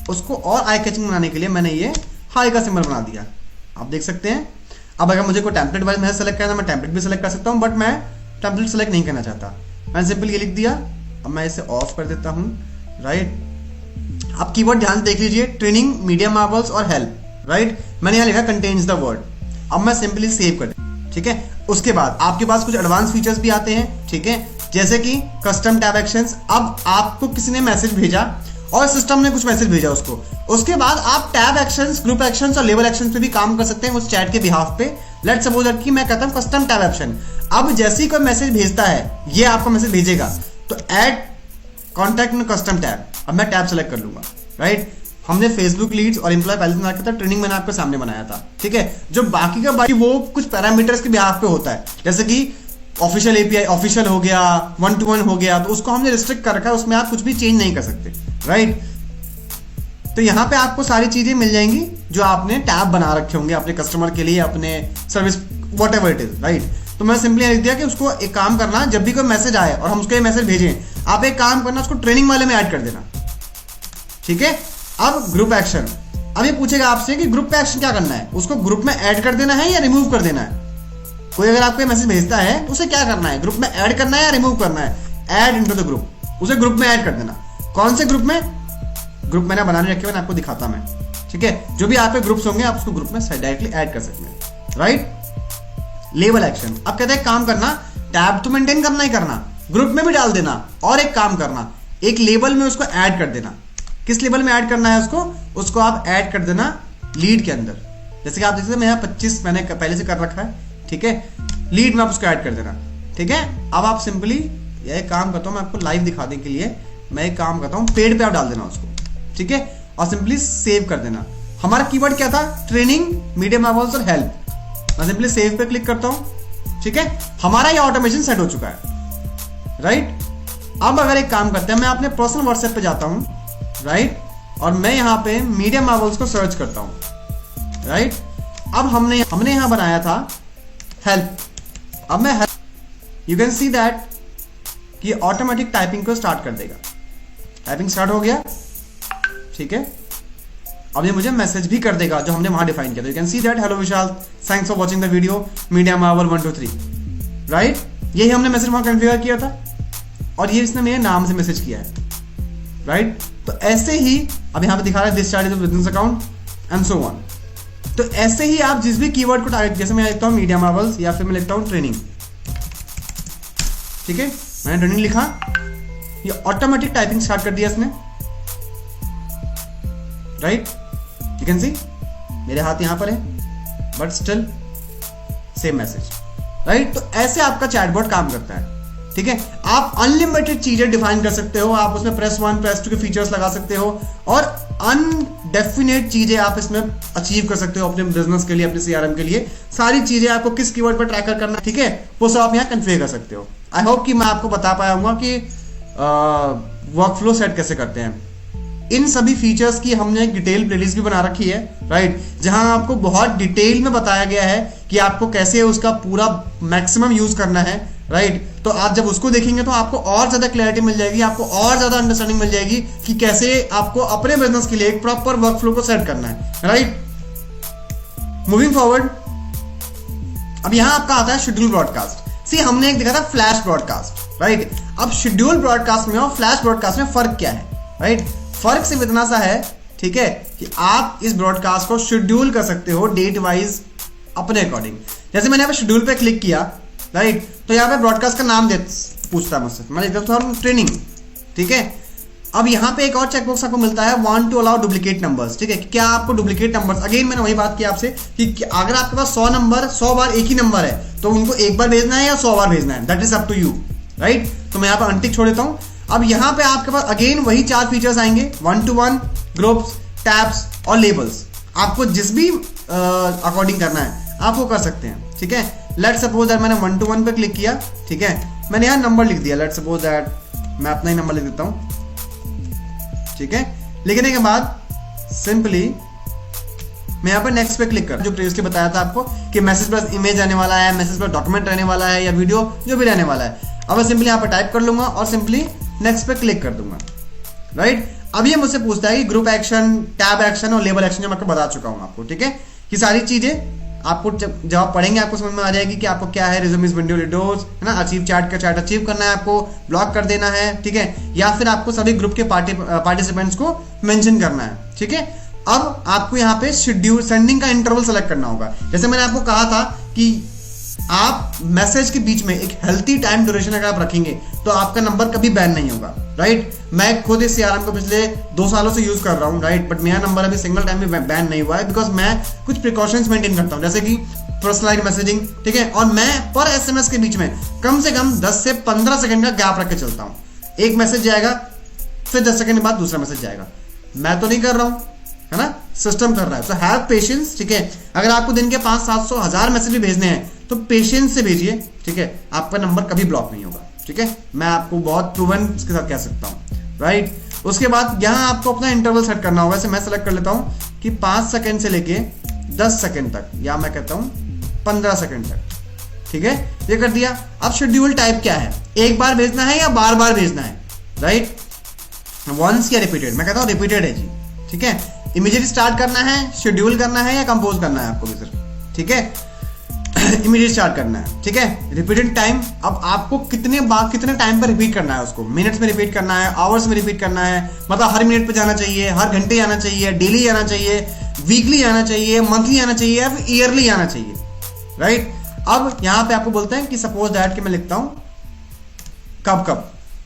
Speaker 1: उसको और आई कैचिंग बनाने के लिए मैंने ये हाई का सिंबल बना दिया, आप देख सकते हैं। अब अगर मुझे कोई टेम्पलेट वाइज मैसेज सेलेक्ट करना, मैं टेम्पलेट भी सेलेक्ट कर सकता हूँ, बट मैं टेम्पलेट सेलेक्ट नहीं करना चाहता। मैंने सिंपल ये लिख दिया। अब मैं इसे ऑफ कर देता हूँ, राइट। अब कीवर्ड ध्यान देख लीजिए, ट्रेनिंग, मीडिया मार्वल्स और हेल्प, राइट। मैंने यहाँ लिखा कंटेन्स द वर्ड। अब मैं सिंपली सेव कर, ठीक है। उसके बाद आपके पास कुछ एडवांस फीचर्स भी आते हैं, ठीक है, जैसे कि कस्टम टैब एक्शंस। अब आपको किसी ने मैसेज भेजा और सिस्टम ने कुछ मैसेज भेजा उसको, उसके बाद आप टैब एक्शंस, ग्रुप एक्शंस और लेबल एक्शंस पे भी काम कर सकते हैं उस चैट के बिहाफ पे। लेट्स सपोज कि मैं कहता हूं कस्टम टैब एक्शन। अब जैसे ही कोई मैसेज भेजता है, ये आपको मैसेज भेजेगा तो ऐड कॉन्टैक्ट इन कस्टम टैब। अब मैं टैब सेलेक्ट कर लूंगा, राइट। हमने फेसबुक लीड्स और एम्प्लॉय बैलेंस बना था, ट्रेनिंग मैंने आपके सामने बनाया था, ठीक है। जो बाकी का बाकी वो कुछ पैरामीटर्स के बिहाफ पे होता है, जैसे कि ऑफिशियल एपीआई ऑफिशियल हो गया, 1-to-1 हो गया, तो उसको हमने रिस्ट्रिक्ट कर रखा है, उसमें आप कुछ भी चेंज नहीं कर सकते, राइट। तो यहाँ पे आपको सारी चीजें मिल जाएंगी जो आपने टैब बना रखे होंगे अपने कस्टमर के लिए, अपने service what ever it is, right. तो मैं सिंपली लिख दिया कि उसको एक काम करना, जब भी कोई मैसेज आए और हम उसको ये मैसेज भेजें, आप एक काम करना, उसको ट्रेनिंग वाले में ऐड कर देना, ठीक है। अब ग्रुप एक्शन, अब ये पूछेगा आपसे कि ग्रुप पे एक्शन क्या करना है, उसको ग्रुप में ऐड कर देना है या रिमूव कर देना है। कोई अगर आपको मैसेज भेजता है तो उसे क्या करना है, ग्रुप में ऐड करना है या रिमूव करना है। ऐड इनटू द ग्रुप, उसे ग्रुप में ऐड कर देना। कौन से ग्रुप में, ग्रुप मैंने बनाने रखे, मैंने आपको दिखाता मैं, ठीक है। जो भी आपके ग्रुप्स होंगे आप उसको ग्रुप में डायरेक्टली ऐड कर सकते हैं, राइट। लेबल एक्शन, अब कहते हैं काम करना, टैब तो मेंटेन करना ही करना, ग्रुप में भी डाल देना, और एक काम करना, एक लेबल में उसको ऐड कर देना। किस लेबल में ऐड करना है उसको आप ऐड कर देना लीड के अंदर। जैसे कि आप देख सकते हैं मैं यहाँ 25 मैंने पहले से कर रखा है, ठीक है। लीड में आप उसको ऐड कर देना, ठीक है। अब आप सिंपली यह काम करता हूँ, मैं आपको लाइव दिखाने के लिए मैं एक काम करता हूँ, पेड पे आप डाल देना उसको, ठीक है, और सिंपली सेव कर देना। हमारा कीवर्ड क्या था, ट्रेनिंग, मीडिया मार्वल्स और हेल्प। मैं सिंपली सेव पे क्लिक करता हूँ, ठीक है। हमारा ये ऑटोमेशन सेट हो चुका है, राइट। अब अगर एक काम करते हैं, मैं अपने पर्सनल व्हाट्सएप पे जाता हूँ, राइट, और मैं यहाँ पे मीडिया मार्वल्स को सर्च करता हूँ, राइट। अब हमने यहाँ बनाया था हेल्प। अब मैं यू कैन सी दैट कि ऑटोमेटिक टाइपिंग को स्टार्ट कर देगा। टाइपिंग स्टार्ट हो गया, ठीक है। अब ये मुझे मैसेज भी कर देगा जो हमने वहां डिफाइन किया था। You can see that hello Vishal, thanks for watching the video, media Marvel 1 2 3, right. यही हमने मैसेज वहां कॉन्फ़िगर किया था, और ये इसने मेरे नाम से मैसेज किया है, राइट। तो ऐसे ही अब यहाँ पे दिखा रहा है this chart is business account and so on. तो ऐसे ही आप जिस भी कीवर्ड को टारगेट, जैसे मैं लिखता हूँ मीडिया मार्वल्स या फिर मैं लिखता हूँ ट्रेनिंग, ठीक है। मैंने ट्रेनिंग लिखा, ये ऑटोमेटिक टाइपिंग स्टार्ट कर दिया इसने, राइट। यू कैन सी मेरे हाथ यहां पर है, but still same message, right. तो ऐसे आपका चैटबॉट काम करता है, ठीक है। आप अनलिमिटेड चीजें डिफाइन कर सकते हो, आप उसमें प्रेस 1 प्रेस 2 के फीचर्स लगा सकते हो, और अनडेफिनेट चीजें आप इसमें अचीव कर सकते हो अपने बिजनेस के लिए, अपने सीआरएम के लिए। सारी चीजें आपको किस कीवर्ड पर ट्रैकर करना, ठीक है, वो सब आप यहाँ कन्फिगर कर सकते हो। आई होप कि मैं आपको बता पाया हूँ कि वर्कफ्लो सेट कैसे करते हैं। इन सभी फीचर्स की हमने एक डिटेल प्लेलिस्ट भी बना रखी है, राइट, जहां आपको बहुत डिटेल में बताया गया है कि आपको कैसे उसका पूरा मैक्सिमम यूज करना है, राइट। तो आप जब उसको देखेंगे तो आपको और ज्यादा क्लैरिटी मिल जाएगी, आपको और ज्यादा अंडरस्टैंडिंग मिल जाएगी कि कैसे आपको अपने बिजनेस के लिए एक प्रॉपर वर्कफ्लो को सेट करना है, राइट। मूविंग फॉरवर्ड, अब यहां आपका आता है शेड्यूल ब्रॉडकास्ट। सी हमने एक देखा था फ्लैश ब्रॉडकास्ट, राइट। अब शेड्यूल ब्रॉडकास्ट में और फ्लैश ब्रॉडकास्ट में फर्क क्या है, राइट। फर्क सिर्फ इतना सा है, ठीक है, कि आप इस ब्रॉडकास्ट को शेड्यूल कर सकते हो डेट वाइज अपने अकॉर्डिंग। जैसे मैंने यहाँ पे शेड्यूल पे क्लिक किया, राइट, तो यहाँ पे ब्रॉडकास्ट का नाम पूछता है मुझसे, मैं लिखता हूँ ट्रेनिंग, ठीक है। अब यहाँ पे एक और चेकबॉक्स आपको मिलता है, want to allow duplicate numbers, ठीक है। क्या आपको डुप्लीकेट नंबर्स, अगेन मैंने वही बात की आपसे कि अगर आपके पास 100 नंबर 100 बार एक ही नंबर है तो उनको एक बार भेजना है या 100 बार भेजना है, that is up to you, right. तो मैं यहाँ पे अनटिक छोड़ देता हूँ। अब यहाँ पे आपके पास अगेन वही 4 फीचर्स आएंगे, 1-to-1, ग्रुप्स, टैब्स और लेबल्स। आपको जिस भी अकॉर्डिंग करना है आप वो कर सकते हैं, ठीक है। लेट सपोज दैट मैंने 1 to 1 पे क्लिक किया, ठीक है, मैंने यहाँ नंबर लिख दिया, लेट सपोज दैट मैं अपना ही नंबर लिख देता हूँ, ठीक है। लिखने के बाद सिंपली मैं यहाँ पर नेक्स्ट पे क्लिक कर, जो प्रीवियसली बताया था आपको कि मैसेज प्लस इमेज रहने वाला है, मैसेज प्लस डॉक्यूमेंट रहने वाला है या वीडियो जो भी रहने वाला है। अब मैं सिंपली यहाँ पर टाइप कर लूंगा और सिंपली नेक्स्ट पे क्लिक कर दूंगा, राइट। अब ये मुझसे पूछता है कि ग्रुप एक्शन, टैब एक्शन और लेबल एक्शन, जो मैं आपको बता चुका हूँ आपको, ठीक है। ये सारी चीजें आपको जब आप पढ़ेंगे आपको समझ में आ जाएगी कि आपको क्या है, रिज्यूम इज विंडो विंडोज, है ना, अचीव चैट का चैट अचीव करना है आपको, ब्लॉक कर देना है, ठीक है, या फिर आपको सभी ग्रुप के पार्टिसिपेंट्स को मेंशन करना है, ठीक है। अब आपको यहाँ पे शेड्यूल सेंडिंग का इंटरवल सेलेक्ट करना होगा। जैसे मैंने आपको कहा था कि आप मैसेज के बीच में एक हेल्थी टाइम ड्यूरेशन अगर आप रखेंगे तो आपका नंबर कभी बैन नहीं होगा, राइट। मैं खुद इस सीआरएम को पिछले 2 सालों से यूज कर रहा हूँ, राइट, बट मेरा नंबर अभी सिंगल टाइम में बैन नहीं हुआ है, बिकॉज मैं कुछ प्रिकॉशंस मेंटेन करता हूँ, जैसे कि पर्सनलाइज्ड मैसेजिंग, ठीक है, और मैं पर एसएमएस के बीच में कम से कम 10 से 15 सेकंड का गैप रख के चलता हूँ। एक मैसेज जाएगा, फिर 10 सेकंड के बाद दूसरा मैसेज जाएगा। मैं तो नहीं कर रहा हूँ, है ना, सिस्टम कर रहा है। सो हैव पेशेंस, ठीक है। अगर आपको दिन के 500, 700, 1000 मैसेज भी भेजने हैं तो पेशेंस से भेजिए, ठीक है, आपका नंबर कभी ब्लॉक नहीं होगा, ठीक है। मैं आपको बहुत प्रूवन के साथ कह सकता हूँ, राइट। उसके बाद यहाँ आपको अपना इंटरवल सेट करना होगा। जैसे मैं सेलेक्ट कर लेता हूँ कि 5 सेकंड से लेके 10 सेकंड तक, या मैं कहता हूँ 15 सेकंड तक, ठीक है, ये कर दिया। अब शेड्यूल टाइप क्या है, एक बार भेजना है या बार बार भेजना है, राइट, वंस या रिपीटेड। मैं कहता हूँ रिपीटेड है जी, ठीक है। इमीडिएट स्टार्ट करना है, शेड्यूल करना है या कंपोज करना है आपको भी सर, ठीक है। इमीडिएट स्टार्ट करना है, ठीक है। रिपीटेड टाइम, अब आपको कितने टाइम पर रिपीट करना है उसको, मिनट्स में रिपीट करना है, आवर्स में रिपीट करना है, मतलब हर मिनट पे जाना चाहिए, हर घंटे आना चाहिए, डेली आना चाहिए, वीकली आना चाहिए, मंथली आना चाहिए या फिर ईयरली आना चाहिए, राइट। अब यहाँ पे आपको बोलते हैं कि सपोज दैट कि मैं लिखता हूं कब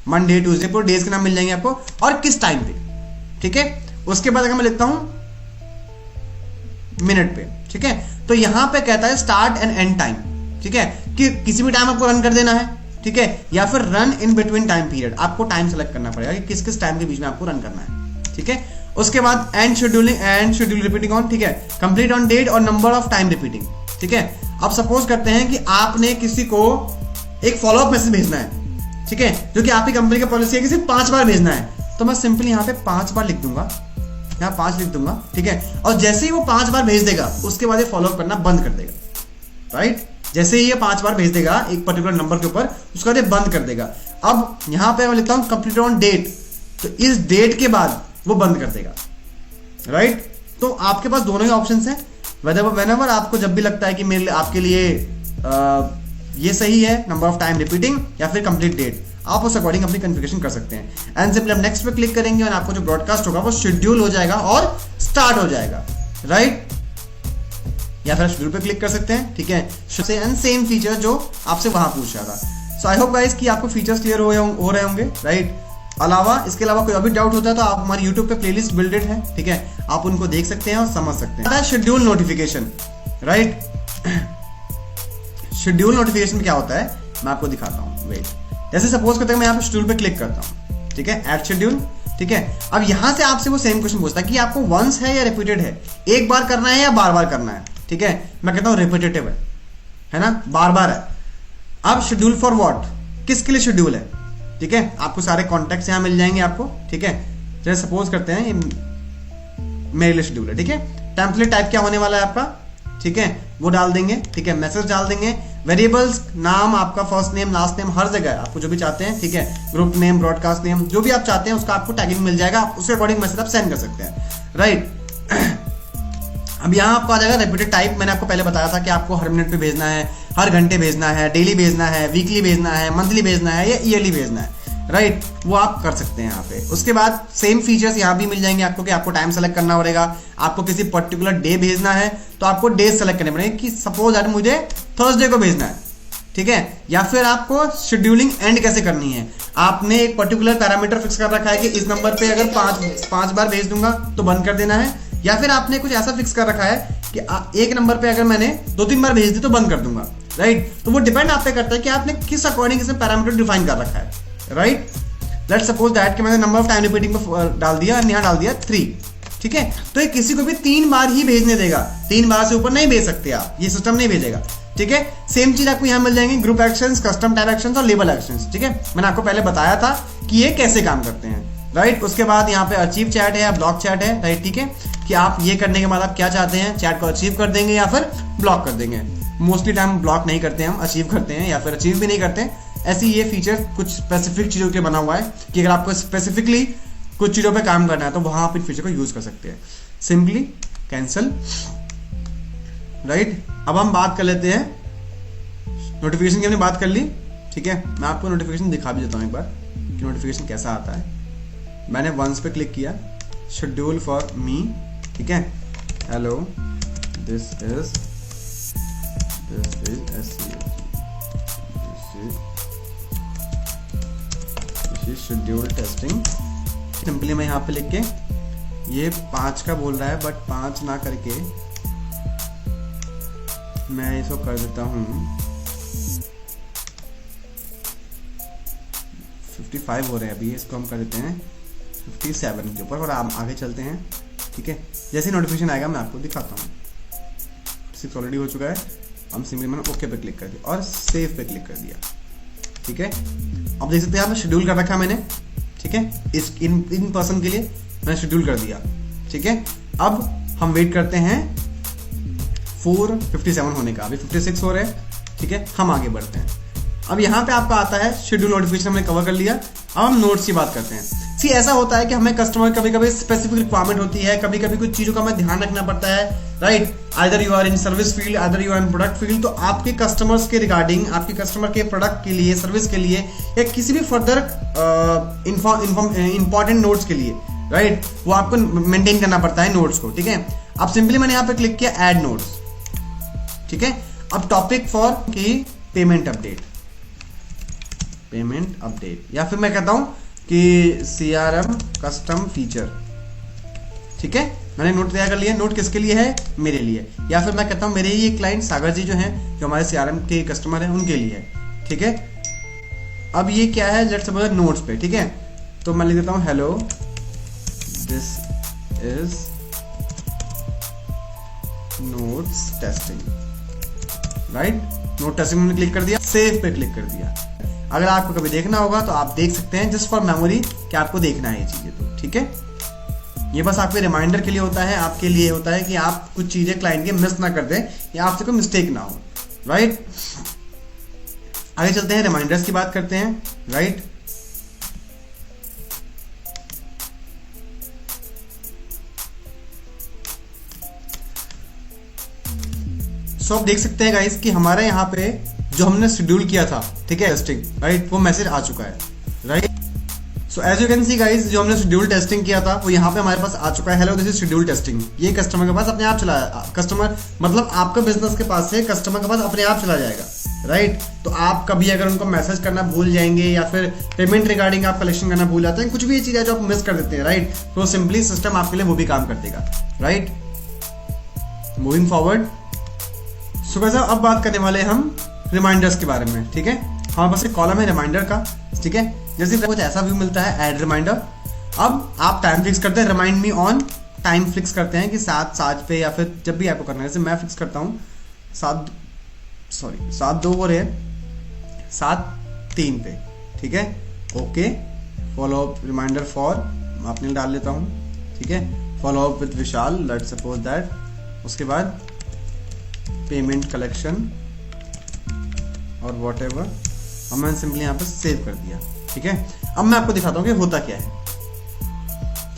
Speaker 1: मंडे ट्यूसडे, पूरे डेज के नाम मिल जाएंगे आपको और किस टाइम पे, ठीक है। उसके बाद अगर मैं लिखता हूं मिनट पे, ठीक है, तो यहां पे कहता है स्टार्ट एंड एंड टाइम, ठीक है, कि किसी भी टाइम आपको रन कर देना है, ठीक है, या फिर run in between time period. आपको टाइम सेलेक्ट करना पड़ेगा कि किस किस टाइम के बीच में आपको रन करना है, ठीक है। उसके बाद एंड शेड्यूल रिपीटिंग ऑन, ठीक है, कंप्लीट ऑन डेट और नंबर ऑफ टाइम रिपीटिंग, ठीक है। अब सपोज करते हैं कि आपने किसी को एक फॉलोअप मैसेज भेजना है, ठीक है, जो कि आपकी कंपनी की पॉलिसी है कि सिर्फ 5 बार भेजना है, तो मैं सिंपली यहाँ पे 5 बार लिख दूंगा, यहाँ 5 लिख दूंगा, ठीक है। और जैसे ही वो 5 बार भेज देगा उसके बाद ये फॉलोअप करना बंद कर देगा, राइट। जैसे ही ये 5 बार भेज देगा एक पर्टिकुलर नंबर के ऊपर, उसके बाद ये बंद कर देगा। अब यहाँ पे मैं लिखता हूँ कंप्लीट ऑन डेट, तो इस डेट के बाद वो बंद कर देगा, राइट। तो आपके पास दोनों ही ऑप्शंस हैं, व्हेनेवर आपको जब भी लगता है कि मेरे आपके लिए ये सही है, नंबर ऑफ टाइम रिपीटिंग या फिर कंप्लीट डेट, आप उस अकॉर्डिंग अपनी कॉन्फ़िगरेशन कर सकते हैं। एंड सिंपली आप नेक्स्ट पे क्लिक करेंगे और आपको जो ब्रॉडकास्ट होगा वो शेड्यूल हो जाएगा और स्टार्ट हो जाएगा, राइट। या फिर शेड्यूल पे क्लिक कर सकते हैं, ठीक है, एंड सेम फीचर जो आपसे वहां पूछ रहा था। सो आई होप गाइस कि आपको फीचर्स क्लियर हो रहे होंगे, राइट। इसके अलावा कोई अभी डाउट होता है तो आप हमारे YouTube पे प्लेलिस्ट बिल्डेड है, ठीक है, आप उनको देख सकते हैं और समझ सकते हैं। Schedule notification, right. Schedule notification क्या होता है मैं आपको दिखाता हूँ, वेट। जैसे सपोज करते हैं मैं यहाँ पे शेड्यूल पे क्लिक करता हूँ, ठीक है, ऐड शेड्यूल, ठीक है। अब यहाँ से आपसे वो सेम क्वेश्चन पूछता है कि आपको वंस है या रिपीटेड है, एक बार करना है या बार बार करना है, ठीक है। मैं कहता हूँ रिपीटेटिव है ना, बार बार है। अब शेड्यूल फॉर व्हाट, किसके लिए शेड्यूल है, ठीक है, आपको सारे कॉन्टेक्ट्स यहाँ मिल जाएंगे आपको, ठीक है। जैसे सपोज करते हैं मेरे लिए शेड्यूल है, ठीक है। टेम्पलेट टाइप क्या होने वाला है आपका, ठीक है, वो डाल देंगे, ठीक है, मैसेज डाल देंगे, वेरिएबल्स नाम आपका फर्स्ट नेम लास्ट नेम हर जगह आपको जो भी चाहते हैं, ठीक है, ग्रुप नेम ब्रॉडकास्ट नेम जो भी आप चाहते हैं उसका आपको टैगिंग मिल जाएगा, उसके अकॉर्डिंग मैसेज आप सेंड कर सकते हैं, राइट। अब यहाँ आपको आ जाएगा रिपीटेड टाइप। मैंने आपको पहले बताया था कि आपको हर मिनट पे भेजना है, हर घंटे भेजना है, डेली भेजना है, वीकली भेजना है, मंथली भेजना है या ईयरली भेजना है, राइट, वो आप कर सकते हैं यहाँ पे। उसके बाद सेम फीचर्स यहाँ भी मिल जाएंगे आपको कि आपको टाइम सेलेक्ट करना पड़ेगा, आपको किसी पर्टिकुलर डे भेजना है तो आपको डेज सेलेक्ट करने पड़ेंगे कि सपोज दैट मुझे थर्सडे को भेजना है, ठीक है। या फिर आपको शेड्यूलिंग एंड कैसे करनी है, आपने एक पर्टिकुलर पैरामीटर फिक्स कर रखा है कि इस नंबर पे अगर 5 बार भेज दूंगा तो बंद कर देना है, या फिर आपने कुछ ऐसा फिक्स कर रखा है कि एक नंबर पे अगर मैंने 2-3 बार भेज दी तो बंद कर दूंगा, राइट। तो वो डिपेंड आप पे करता है कि आपने किस अकॉर्डिंग इसमें पैरामीटर डिफाइन कर रखा है, राइट। लेट्स सपोज दैट कि मैंने नंबर ऑफ टाइम रिपीटिंग पे डाल दिया, यहाँ डाल दिया 3, ठीक है। तो ये किसी को भी 3 बार ही भेजने देगा, 3 बार से ऊपर नहीं भेज सकते आप, ये सिस्टम नहीं भेजेगा, ठीक है। सेम चीज आपको यहाँ मिल जाएंगे, group actions, custom tab actions और लेबल एक्शंस, ठीक है। मैंने आपको पहले बताया था कि ये कैसे काम करते हैं, राइट। उसके बाद यहाँ पे अचीव चैट है या ब्लॉक चैट है, राइट, ठीक है, कि आप ये करने के बाद आप क्या चाहते हैं, चैट को अचीव कर देंगे या फिर ब्लॉक कर देंगे। मोस्टली टाइम ब्लॉक नहीं करते हैं हम, अचीव करते हैं या फिर अचीव भी नहीं करते। ऐसी ये फीचर कुछ स्पेसिफिक चीजों के बना हुआ है कि अगर आपको स्पेसिफिकली कुछ चीजों पे काम करना है तो वहां आप इन फीचर को यूज कर सकते हैं। Simply cancel, right. अब हम बात कर लेते हैं नोटिफिकेशन की, हमने बात कर ली, ठीक है। मैं आपको नोटिफिकेशन दिखा भी देता हूं एक बार कि नोटिफिकेशन कैसा आता है। मैंने वंस पे क्लिक किया, शेड्यूल फॉर मी, ठीक है, hello this is schedule testing. Simply मैं यहाँ पे लिख के, ये 5 का बोल रहा है बट 5 ना करके मैं इसको कर देता हूँ 55 हो रहे हैं अभी, इसको हम कर देते हैं 57 के ऊपर और हम आगे चलते हैं, ठीक है। जैसे नोटिफिकेशन आएगा मैं आपको दिखाता हूँ। 6 ऑलरेडी हो चुका है, हम सिंपली मैंने ओके पे क्लिक कर दिया और सेव पे क्लिक कर दिया, ठीक है। अब देख सकते हैं आप शेड्यूल कर रखा मैंने, ठीक है, इस इन पर्सन के लिए मैंने शेड्यूल कर दिया, ठीक है। अब हम वेट करते हैं 4:57 होने का, अभी 56 हो रहे हैं, ठीक है। हम आगे बढ़ते हैं। अब यहाँ पे आपका आता है शेड्यूल नोटिफिकेशन हमने कवर कर लिया। अब हम नोट्स की बात करते हैं। सी ऐसा होता है कि हमें कस्टमर कभी कभी स्पेसिफिक रिक्वायरमेंट होती है, कभी कभी कुछ चीजों का हमें ध्यान रखना पड़ता है, right. Either you are in service field, either you are in product field. तो आपके कस्टमर्स के रिगार्डिंग, आपके कस्टमर के प्रोडक्ट के लिए, सर्विस के लिए या किसी भी फर्दर इंपॉर्टेंट नोट्स के लिए, राइट, वो आपको मेंटेन करना पड़ता है नोट्स को, ठीक है। अब सिंपली मैंने यहाँ पे क्लिक किया ऐड नोट्स, ठीक है। अब टॉपिक फॉर की पेमेंट अपडेट, या फिर मैं कहता हूं कि CRM कस्टम फीचर, ठीक है। मैंने नोट तैयार कर लिया। नोट किसके लिए है? मेरे लिए। या फिर मैं कहता हूं मेरे ही एक क्लाइंट सागर जी जो हैं, जो हमारे CRM के कस्टमर हैं, उनके लिए है, ठीक है। अब ये क्या है, लेट्स सपोज नोट्स पे, ठीक है। तो मैं लिख देता हूं hello this is notes testing, right. Note testing में क्लिक कर दिया, सेव पे क्लिक कर दिया। अगर आपको कभी देखना होगा तो आप देख सकते हैं, जस्ट फॉर मेमोरी कि आपको देखना है ये चीजें, तो ठीक है। ये बस आपके रिमाइंडर के लिए होता है, आपके लिए होता है कि आप कुछ चीजें क्लाइंट के मिस ना कर दें या आपसे कोई मिस्टेक ना हो, राइट। आगे चलते हैं, रिमाइंडर्स की बात करते हैं, राइट। सो आप देख सकते हैं गाइस कि हमारे यहाँ पे जो हमने शेड्यूल किया था, ठीक है, टेस्टिंग, राइट, वो मैसेज आ चुका है, right. So as you can see guys, जो हमने शेड्यूल टेस्टिंग किया था वो यहाँ पे हमारे पास आ चुका है, hello this is schedule testing. ये कस्टमर के पास अपने आप चला, कस्टमर मतलब आपका बिजनेस के पास से कस्टमर के पास अपने आप चला जाएगा, राइट। तो आप कभी अगर उनको मैसेज करना भूल जाएंगे या फिर पेमेंट रिगार्डिंग आप कलेक्शन करना भूल जाते हैं, कुछ भी ये चीज है जो आप मिस कर देते हैं, राइट, तो सिंपली सिस्टम आपके लिए वो भी काम कर देगा, right. Moving forward, so guys अब बात करने वाले हम रिमाइंडर्स के बारे में, ठीक है। हमारे पास एक कॉलम है रिमाइंडर का, ठीक है। जैसे कुछ ऐसा व्यू मिलता है ऐड रिमाइंडर। अब आप टाइम फिक्स करते हैं, remind me on time fix करते हैं कि 7 पे, या फिर जब भी आपको करना है। जैसे मैं फिक्स करता हूँ 7:02 हो रहे हैं, 7:03 पे, ठीक है। Okay, follow up reminder for अपने डाल लेता हूँ, ठीक है। Follow up with Vishal, let's suppose that. उसके बाद पेमेंट कलेक्शन और वॉट एवर, अब मैंने सिंपली यहाँ पर सेव कर दिया, ठीक है। अब मैं आपको दिखाता हूँ कि होता क्या है,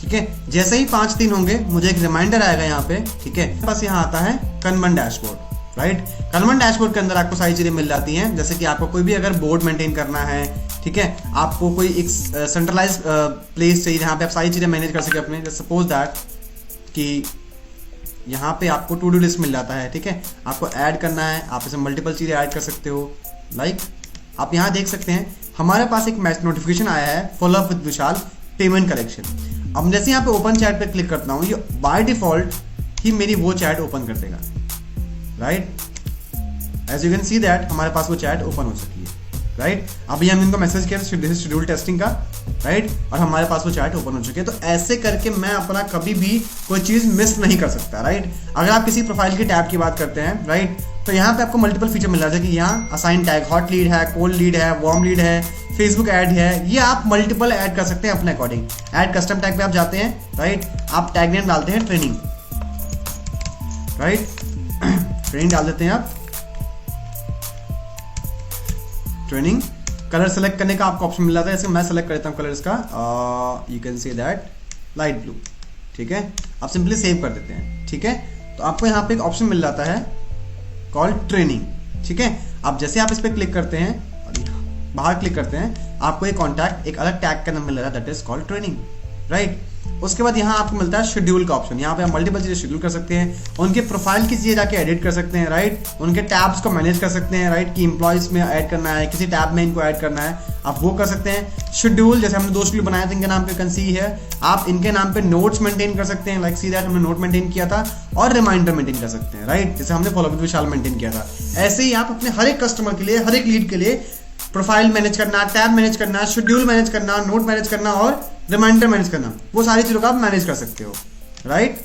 Speaker 1: ठीक है। जैसे ही 5:03 होंगे मुझे एक रिमाइंडर आएगा यहाँ पे, ठीक है। बस यहाँ आता है Kanban dashboard, right. Kanban dashboard के अंदर आपको सारी चीजें मिल जाती हैं, जैसे कि आपको कोई भी अगर बोर्ड मेंटेन करना है, ठीक है, आपको कोई एक सेंट्रलाइज प्लेस चाहिए जहाँ पे आप सारी चीजें मैनेज कर सके अपने। सपोज दैट कि यहाँ पे आपको टू डू लिस्ट मिल जाता है, ठीक है। आपको ऐड करना है, आप इसमें मल्टीपल चीजें ऐड कर सकते हो, लाइक आप यहाँ देख सकते हैं हमारे पास एक मैसेज नोटिफिकेशन आया है, follow up with Vishal payment collection. अब जैसे यहाँ पे ओपन चैट पे क्लिक करता हूँ, ये बाय डिफॉल्ट ही मेरी वो चैट ओपन कर देगा, right. As you can see that हमारे पास वो चैट ओपन हो चुकी है, राइट। अभी हम इनको मैसेज किया शेड्यूल टेस्टिंग का, राइट, और हमारे पास वो चैट ओपन हो चुके हैं। तो ऐसे करके मैं अपना कभी भी कोई चीज़ मिस नहीं कर सकता, राइट। अगर आप किसी प्रोफाइल की टैब की बात करते हैं, राइट, तो यहाँ पे आपको मल्टीपल फीचर मिल जाता है कि यहाँ असाइन टैग, हॉट लीड है, कोल्ड लीड है, वार्म लीड है, फेसबुक ऐड है, ये आप मल्टीपल ऐड कर सकते हैं अपने अकॉर्डिंग। ऐड कस्टम टैग पे आप जाते हैं, राइट, आप टैग नेम डालते हैं ट्रेनिंग, राइट, ट्रेनिंग डाल देते हैं आप, ट्रेनिंग। कलर सेलेक्ट करने का आपको ऑप्शन मिल जाता है, जैसे मैं सेलेक्ट करता हूँ कलर इसका, you can see that light blue, ठीक है। आप सिंपली सेव कर देते हैं, ठीक है। तो आपको यहाँ पे एक ऑप्शन मिल जाता है कॉल्ड ट्रेनिंग, ठीक है। अब जैसे आप इस पर क्लिक करते हैं और बाहर क्लिक करते हैं, आपको एक कॉन्टैक्ट एक अलग टैग का नाम मिल रहा है, that is called training, right. उसके बाद यहाँ आपको मिलता है शेड्यूल का ऑप्शन। यहाँ पे आप मल्टीपल चीजें शेड्यूल कर सकते हैं, उनके प्रोफाइल की चीजें जाके एडिट कर सकते हैं, राइट, उनके टैब्स को मैनेज कर सकते हैं, राइट, कि एम्प्लॉइज में ऐड करना है, किसी टैब में इनको ऐड करना है, आप वो कर सकते हैं। शेड्यूल जैसे हमने 2 शेड्यूल बनाए थे, इनके नाम पे कंसी है, आप इनके नाम पे नोट्स मेंटेन कर सकते हैं, लाइक सी दैट हमने नोट मेंटेन किया था, और रिमाइंडर मेंटेन कर सकते हैं, राइट, जैसे हमने फॉलो विद विशाल मेंटेन किया था। ऐसे ही आप अपने हर एक कस्टमर के लिए, हर एक लीड के लिए प्रोफाइल मैनेज करना, टैब मैनेज करना, शेड्यूल मैनेज करना, नोट मैनेज करना और रिमाइंडर मैनेज करना, वो सारी चीजों का आप मैनेज कर सकते हो, राइट।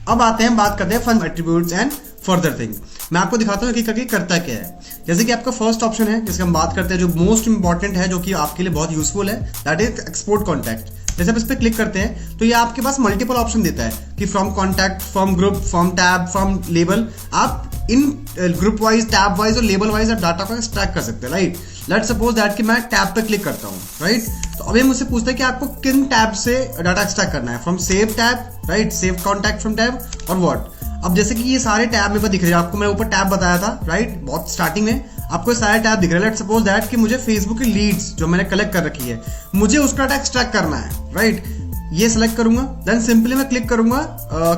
Speaker 1: अब आते हैं, बात करते हैं fun attributes and further thing. मैं आपको दिखाता हूँ कि करता क्या है। जैसे कि आपका फर्स्ट ऑप्शन है जिसकी हम बात करते हैं, जो मोस्ट इंपॉर्टेंट है, जो कि आपके लिए बहुत यूजफुल है, दैट इज एक्सपोर्ट कॉन्टैक्ट। जैसे आप इस पर क्लिक करते हैं तो ये आपके पास मल्टीपल ऑप्शन देता है कि from contact, from group, from tab, from label. आप इन ग्रुप वाइज, टैब वाइज और लेबल वाइज आप डाटा को एक्सट्रैक्ट कर सकते हैं, राइट। लेट्स सपोज दैट कि मैं टैब पे क्लिक करता हूँ, राइट। तो अभी मुझसे पूछता है कि आपको किन टैब से डाटा एक्सट्रैक्ट करना है, from save tab, right, save contact from tab, और व्हाट। अब जैसे कि ये सारे टैब मेरे को दिख रहे हैं, आपको मैंने ऊपर टैब बताया था, राइट, बहुत स्टार्टिंग में आपको सारे टैब दिख रहे हैं। लेट्स सपोज दैट कि मुझे फेसबुक की लीड्स जो मैंने कलेक्ट कर रखी है, मुझे उसका डाटा एक्सट्रैक्ट करना है, राइट। ये सेलेक्ट करूंगा, देन सिंपली मैं क्लिक करूंगा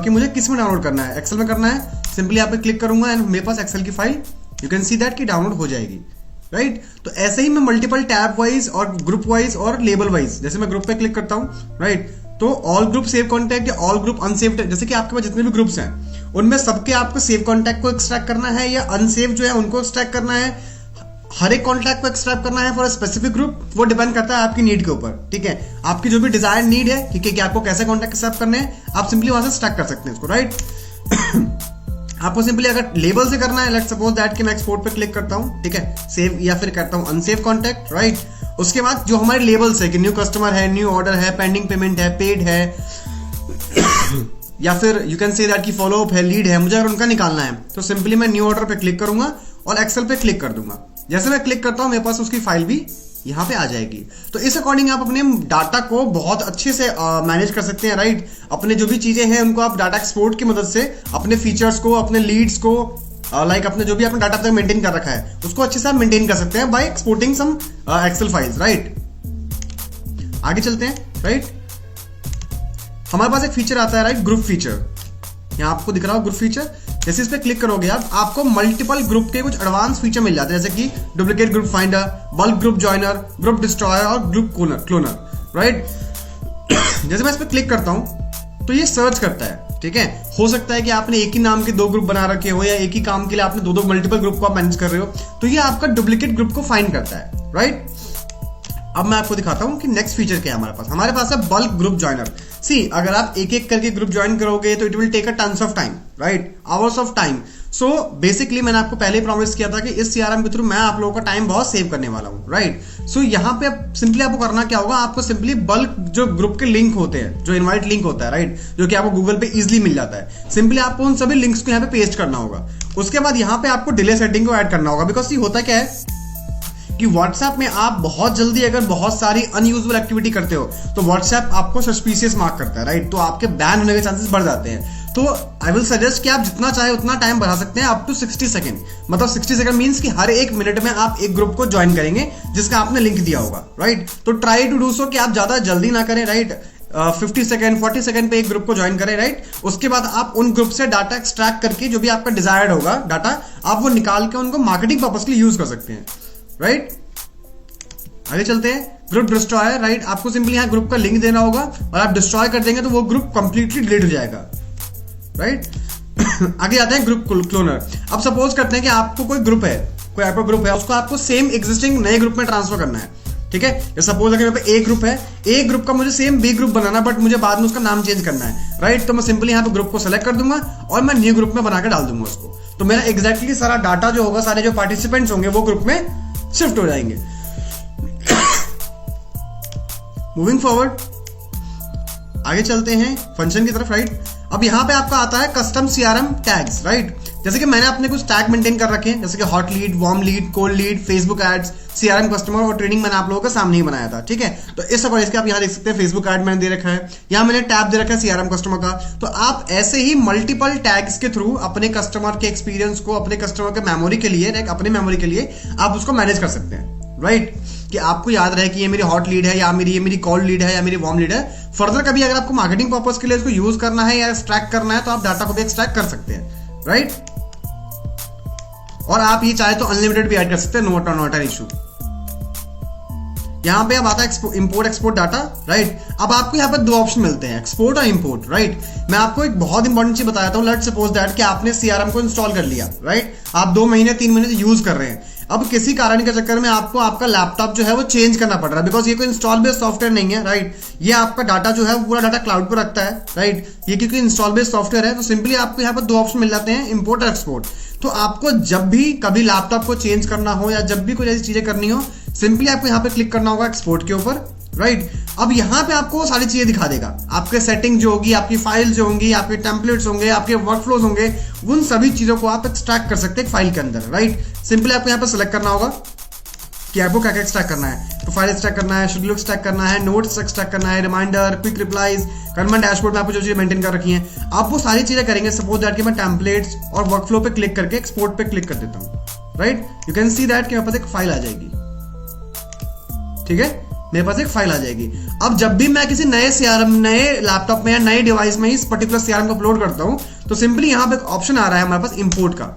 Speaker 1: कि मुझे किस में डाउनलोड करना है, एक्सेल में करना है। सिंपली यहाँ पे क्लिक करूंगा एंड मेरे पास एक्सेल की file you can see that कि डाउनलोड हो जाएगी, राइट। तो ऐसे ही मैं मल्टीपल टैब वाइज और ग्रुप वाइज और लेबल वाइज, जैसे मैं ग्रुप पे क्लिक करता हूँ, राइट, तो ऑल ग्रुप सेव कॉन्टैक्ट या ऑल ग्रुप अनसेव, जैसे कि आपके पास जितने भी ग्रुप्स हैं उनमें सबके आपको सेव कॉन्टैक्ट को एक्सट्रैक्ट करना है या अनसेव जो है उनको एक्सट्रैक्ट करना है, हर एक कॉन्टैक्ट को एक्सट्रैक्ट करना है फॉर स्पेसिफिक ग्रुप, वो डिपेंड करता है आपकी नीड के ऊपर, ठीक है। आपकी जो भी डिजायर नीड है, ठीक है, कि आपको कैसे कॉन्टैक्ट एक्सेप्ट करने हैं, आप सिंपली वहां से एक्सट्रैक्ट कर सकते हैं उसको, राइट। आपको सिंपली अगर लेबल से करना है, लेट्स सपोज दैट कि मैं एक्सपोर्ट पे क्लिक करता हूं, ठीक है, सेव या फिर करता हूं अनसेव कॉन्टैक्ट, राइट। उसके बाद जो हमारे लेबल्स है कि न्यू कस्टमर है, न्यू ऑर्डर है, पेंडिंग पेमेंट है, पेड है या फिर यू कैन से दैट कि फॉलो अप है, लीड है, मुझे अगर उनका निकालना है तो सिंपली मैं न्यू ऑर्डर पे क्लिक करूंगा और एक्सेल पे क्लिक कर दूंगा। जैसे मैं क्लिक करता हूं मेरे पास उसकी फाइल भी यहाँ पे आ जाएगी। तो इस अकॉर्डिंग आप अपने डाटा को बहुत अच्छे से मैनेज कर सकते हैं, राइट। अपने जो भी चीजें हैं उनको आप डाटा एक्सपोर्ट की मदद से अपने फीचर्स को, अपने लीड्स को, लाइक अपने जो भी आपने डाटा तक मेंटेन कर रखा है उसको अच्छे से आप मेंटेन कर सकते हैं बाय एक्सपोर्टिंग सम एक्सेल फाइल्स, राइट। आगे चलते हैं, राइट। हमारे पास एक फीचर आता है, राइट, ग्रुप फीचर। यहाँ आपको दिख रहा हो ग्रुप फीचर। जैसे इस पे क्लिक करोगे आप, आपको मल्टीपल ग्रुप के कुछ एडवांस फीचर मिल जाते हैं, जैसे कि duplicate group finder, bulk group joiner, group destroyer और ग्रुप क्लोनर, राइट। जैसे मैं इस पे क्लिक करता हूं तो ये सर्च करता है, ठीक है। हो सकता है कि आपने एक ही नाम के 2 ग्रुप बना रखे हो या एक ही काम के लिए आपने 2 मल्टीपल ग्रुप को आप मैनेज कर रहे हो, तो ये आपका डुप्लीकेट ग्रुप को फाइंड करता है, राइट। अब मैं आपको दिखाता हूं कि नेक्स्ट फीचर क्या है हमारे पास है बल्क ग्रुप जॉइनर। सी, अगर आप एक एक करके ग्रुप ज्वाइन करोगे तो it will take a tons of time, right, hours of time. So basically मैंने आपको पहले ही प्रॉमिस किया था कि इस सीआरएम के थ्रू मैं आप लोगों का टाइम बहुत सेव करने वाला हूं, राइट। सो यहाँ पे सिंपली आपको करना क्या होगा, आपको सिंपली बल्क जो ग्रुप के लिंक होते हैं, जो इनवाइट लिंक होता है, राइट, जो कि आपको गूगल पे इजिली मिल जाता है, सिंपली आपको उन सभी लिंक्स को यहाँ पे पेस्ट करना होगा। उसके बाद यहाँ पे आपको डिले सेटिंग को ऐड करना होगा, बिकॉज ये होता क्या है कि व्हाट्सएप में आप बहुत जल्दी अगर बहुत सारी अनयूजुअल एक्टिविटी करते हो तो व्हाट्सएप आपको सस्पिशियस मार्क करता है, राइट। तो आपके बैन होने के चांसेस बढ़ जाते हैं। तो आई विल सजेस्ट कि आप जितना चाहे उतना टाइम बढ़ा सकते हैं, अप टू 60 सेकंड। मतलब 60 सेकंड मींस कि हर एक मिनट में आप एक ग्रुप को ज्वाइन करेंगे जिसका आपने लिंक दिया होगा, राइट। तो ट्राई टू डू सो कि आप ज्यादा जल्दी ना करें, राइट। 50 सेकंड 40 सेकंड पे एक ग्रुप को ज्वाइन करें, राइट। उसके बाद आप उन ग्रुप से डाटा एक्सट्रैक्ट करके जो भी आपका डिजायर्ड होगा डाटा, आप वो निकाल के उनको मार्केटिंग पर्पस के लिए यूज कर सकते हैं, राइट। आगे चलते हैं, ग्रुप डिस्ट्रॉयर, राइट। आपको सिंपली यहाँ ग्रुप का लिंक देना होगा और आप डिस्ट्रॉय कर देंगे तो वो ग्रुप कंप्लीटली डिलीट हो जाएगा, राइट। आगे आते हैं ग्रुप क्लोनर। अब सपोज करते हैं कि आपको कोई ग्रुप है, कोई आपका ग्रुप है, उसको आपको सेम एग्जिस्टिंग नए ग्रुप में ट्रांसफर करना है, ठीक है। सपोज अगर मेरे पे ए ग्रुप है, ए ग्रुप का मुझे सेम बी ग्रुप बनाना, बट मुझे बाद में उसका नाम चेंज करना है, राइट। तो मैं सिंपली यहाँ पे ग्रुप को सेलेक्ट कर दूंगा और मैं न्यू ग्रुप में बना के डाल दूंगा उसको। तो मेरा एग्जैक्टली सारा डाटा जो होगा, सारे जो पार्टिसिपेंट्स होंगे वो ग्रुप में शिफ्ट हो जाएंगे। मूविंग फॉरवर्ड, आगे चलते हैं फंक्शन की तरफ, राइट। अब यहाँ पे आपका आता है कस्टम सीआरएम टैग्स, राइट। जैसे कि मैंने अपने कुछ टैग मेंटेन कर रखे हैं, जैसे कि hot lead, warm lead, cold lead, Facebook ads, CRM customer और ट्रेनिंग मैंने आप लोगों के सामने ही बनाया था, ठीक है। तो इस तरह इसके आप यहाँ देख सकते हैं फेसबुक एड मैंने दे रखा है, यहाँ मैंने टैब दे रखा है सीआरएम कस्टमर का। तो आप ऐसे ही मल्टीपल टैग्स के थ्रू अपने कस्टमर के एक्सपीरियंस को, अपने कस्टमर के मेमोरी के लिए, अपने मेमोरी के लिए आप उसको मैनेज कर सकते हैं, राइट। कि आपको याद रहे कि ये मेरी हॉट लीड है, या ये मेरी कोल्ड लीड है, या मेरी वार्म लीड है। फर्दर कभी अगर आपको मार्केटिंग पर्पस के लिए इसको यूज करना है या एक्सट्रैक्ट करना है, तो आप डाटा को भी एक्सट्रैक्ट कर सकते हैं, राइट। और आप ये चाहे तो अनलिमिटेड भी ऐड कर सकते हैं, नॉट एन इशू। यहां पे अब आता है इंपोर्ट एक्सपोर्ट डाटा, राइट। अब आपको यहाँ पे दो ऑप्शन मिलते हैं, एक्सपोर्ट और इंपोर्ट, राइट। मैं आपको एक बहुत इंपॉर्टेंट चीज बताता हूँ। लेट्स सपोज दैट कि आपने सीआरएम को इंस्टॉल कर लिया, राइट। आप 2 महीने 3 महीने से यूज कर रहे हैं। अब किसी कारण के चक्कर में आपको आपका लैपटॉप जो है वो चेंज करना पड़ रहा है, बिकॉज ये कोई इंस्टॉल बेस्ड सॉफ्टवेयर नहीं है, राइट। ये आपका डाटा जो है पूरा डाटा क्लाउड पर रखता है, राइट। ये क्योंकि इंस्टॉल बेस्ड सॉफ्टवेयर है, तो सिंपली आपको यहाँ पर 2 ऑप्शन मिल जाते हैं, इंपोर्ट और एक्सपोर्ट। तो आपको जब भी कभी लैपटॉप को चेंज करना हो या जब भी कोई ऐसी चीजें करनी हो, सिंपली आपको यहाँ पे क्लिक करना होगा एक्सपोर्ट के ऊपर, राइट। अब यहाँ पे आपको सारी चीजें दिखा देगा, आपके सेटिंग जो होगी, आपकी फाइल जो होंगी, आपके टेम्पलेट्स होंगे, आपके वर्कफ्लोज होंगे, उन सभी चीजों को आप एक्सट्रैक्ट कर सकते हैं फाइल के अंदर, राइट। सिंपली आपको यहाँ पे सेलेक्ट करना होगा कि आपको क्या क्या एक्सट्रैक्ट करना है। तो फाइल एक्सट्रैक्ट करना है, शेड्यूल एक्सट्रैक्ट करना है, नोट्स एक्सट्रैक्ट करना है, रिमाइंडर, क्विक रिप्लाईज, कर्मन डैशबोर्ड में आपको जो चीजें मेंटेन कर रखी हैं, आप वो सारी चीजें करेंगे। सपोज दैट कि मैं टेम्पलेट्स और वर्कफ्लो पे क्लिक करके एक्सपोर्ट पे क्लिक कर देता हूँ, right. You can see that कि मेरे पास एक फाइल आ जाएगी, ठीक है, मेरे पास एक फाइल आ जाएगी। अब जब भी मैं किसी नए सीआरएम, नए लैपटॉप में या नए डिवाइस में इस पर्टिकुलर सीआरएम को अपलोड करता हूं, तो सिंपली यहां पे एक ऑप्शन आ रहा है हमारे पास इंपोर्ट का।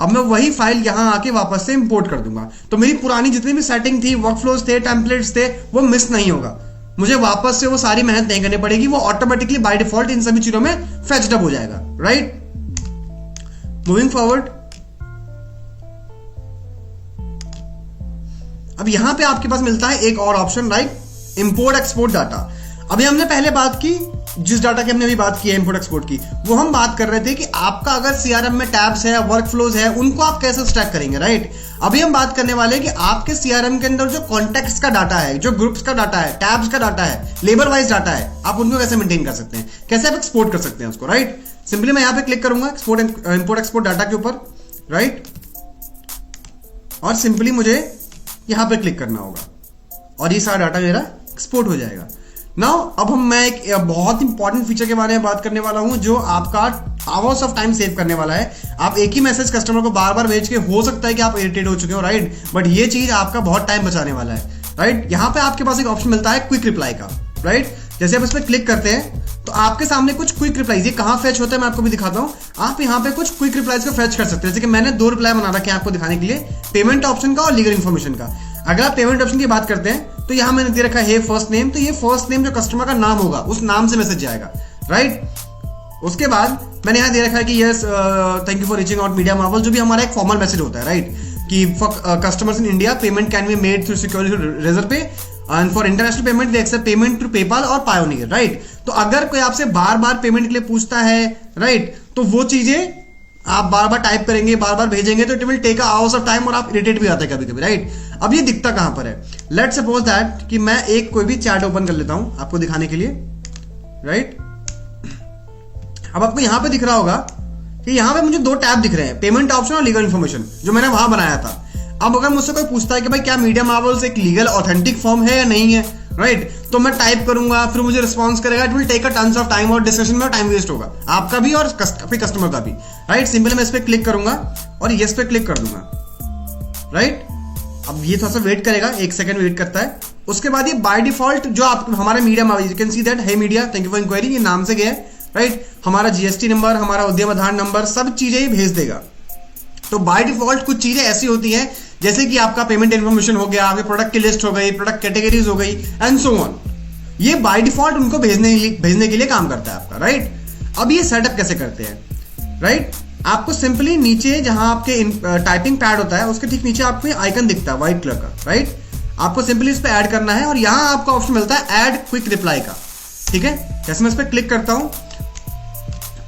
Speaker 1: अब मैं वही फाइल यहां आके वापस से इंपोर्ट कर दूंगा, तो मेरी पुरानी जितनी भी सेटिंग थी, वर्कफ्लोज थे, टेम्पलेट्स थे, वो मिस नहीं होगा। मुझे वापस से वो सारी मेहनत नहीं करनी पड़ेगी, वो ऑटोमेटिकली बाय डिफॉल्ट इन सभी चीजों में फेच्ड अप हो जाएगा, राइट। मूविंग फॉरवर्ड, अब यहां पे आपके पास मिलता है एक और option, right, import export data. अभी हमने पहले बात की, जिस डाटा की हमने अभी बात की है इंपोर्ट एक्सपोर्ट की, वो हम बात कर रहे थे कि आपका अगर सीआरएम में टैब्स है, वर्कफ्लोज है, उनको आप कैसे एक्सट्रैक्ट करेंगे, राइट। अभी हम बात करने वाले हैं कि आपके सीआरएम के अंदर जो कॉन्टेक्ट्स का डाटा है, जो ग्रुप्स का डाटा है, टैब्स का डाटा है, लेबर वाइज डाटा है, आप उनको कैसे मेंटेन कर सकते हैं, कैसे आप एक्सपोर्ट कर सकते हैं उसको, राइट। सिंपली मैं यहां पे क्लिक करूंगा इंपोर्ट एक्सपोर्ट डाटा के ऊपर, राइट, और सिंपली मुझे यहां पे क्लिक करना होगा और ये सारा डाटा मेरा एक्सपोर्ट हो जाएगा। नाउ अब मैं एक बहुत इंपॉर्टेंट फीचर के बारे में बात करने वाला हूं, जो आपका आवर्स ऑफ टाइम सेव करने वाला है। आप एक ही मैसेज कस्टमर को बार बार भेज के हो सकता है कि आप इरिटेट हो चुके हो, राइट, बट ये चीज आपका बहुत टाइम बचाने वाला है, राइट। यहां पे आपके पास एक ऑप्शन मिलता है क्विक रिप्लाई का, राइट। जैसे आप इस पर क्लिक करते हैं तो आपके सामने कुछ क्विक रिप्लाईज, ये कहां फेच होता है मैं आपको भी दिखाता हूं। आप यहां पे कुछ क्विक रिप्लाईज को फेच कर सकते हैं। जैसे कि मैंने 2 रिप्लाई बना रखे हैं आपको दिखाने के लिए, पेमेंट ऑप्शन का और लीगल इन्फॉर्मेशन का। अगर आप पेमेंट ऑप्शन की बात करते हैं तो यहां मैंने दे रखा है फर्स्ट नेम, तो ये फर्स्ट नेम जो कस्टमर का नाम होगा उस नाम से मैसेज जाएगा, राइट। उसके बाद मैंने यहां दे रखा है कि yes thank you for reaching out media Marvel, जो भी हमारा एक फॉर्मल मैसेज होता है, राइट, कि for customers in India payment can be made through security Razorpay and for international payment we accept payment through PayPal और Payoneer, right. तो अगर कोई आपसे बार बार पेमेंट के लिए पूछता है, राइट, तो वो चीजें आप बार बार टाइप करेंगे, बार बार भेजेंगे, तो it will take hours of time और आप इरिटेट भी आते हैं कभी कभी, राइट। अब ये दिखता कहां पर है, लेट्स सपोज दैट कि मैं एक कोई भी चैट ओपन कर लेता हूं आपको दिखाने के लिए, राइट। अब आपको यहां पे दिख रहा होगा कि यहां पे मुझे 2 टैब दिख रहे हैं, पेमेंट ऑप्शन और लीगल इन्फॉर्मेशन, जो मैंने वहां बनाया था। अब अगर मुझसे कोई पूछता है कि भाई क्या मीडिया मार्वल्स एक लीगल ऑथेंटिक फॉर्म है या नहीं है, राइट, तो मैं टाइप करूंगा, फिर मुझे रिस्पॉन्स करेगा, it will take a tons of time और डिस्कशन में टाइम वेस्ट होगा आपका भी और अपने कस्टमर का भी, राइट। सिंपली मैं इस पे क्लिक करूंगा और यस पे क्लिक कर दूंगा, राइट। अब ये थोड़ा सा वेट करेगा, 1 सेकंड वेट करता है। उसके बाद ये बाय डिफॉल्ट जो आप हमारे Media Marvel, you can see that hey Media thank you for inquiry, ये नाम से गया है, राइट। हमारा जीएसटी नंबर, हमारा उद्यम आधार नंबर, सब चीजें ही भेज देगा। तो बाय डिफॉल्ट कुछ चीजें ऐसी होती हैं जैसे कि आपका पेमेंट इन्फॉर्मेशन हो गया, आपके प्रोडक्ट की लिस्ट हो गई, प्रोडक्ट कैटेगरीज हो गई एंड सो ऑन, ये बाय डिफॉल्ट उनको भेजने के लिए काम करता है आपका, राइट। अब ये सेटअप कैसे करते हैं, राइट। आपको सिंपली नीचे जहां आपके टाइपिंग पैड होता है उसके ठीक नीचे आपको आइकन दिखता है व्हाइट कलर का, राइट। आपको सिंपली इस पे ऐड करना है और यहां आपको ऑप्शन मिलता है ऐड क्विक रिप्लाई का, ठीक है। जैसे मैं इस पे क्लिक करता हूं,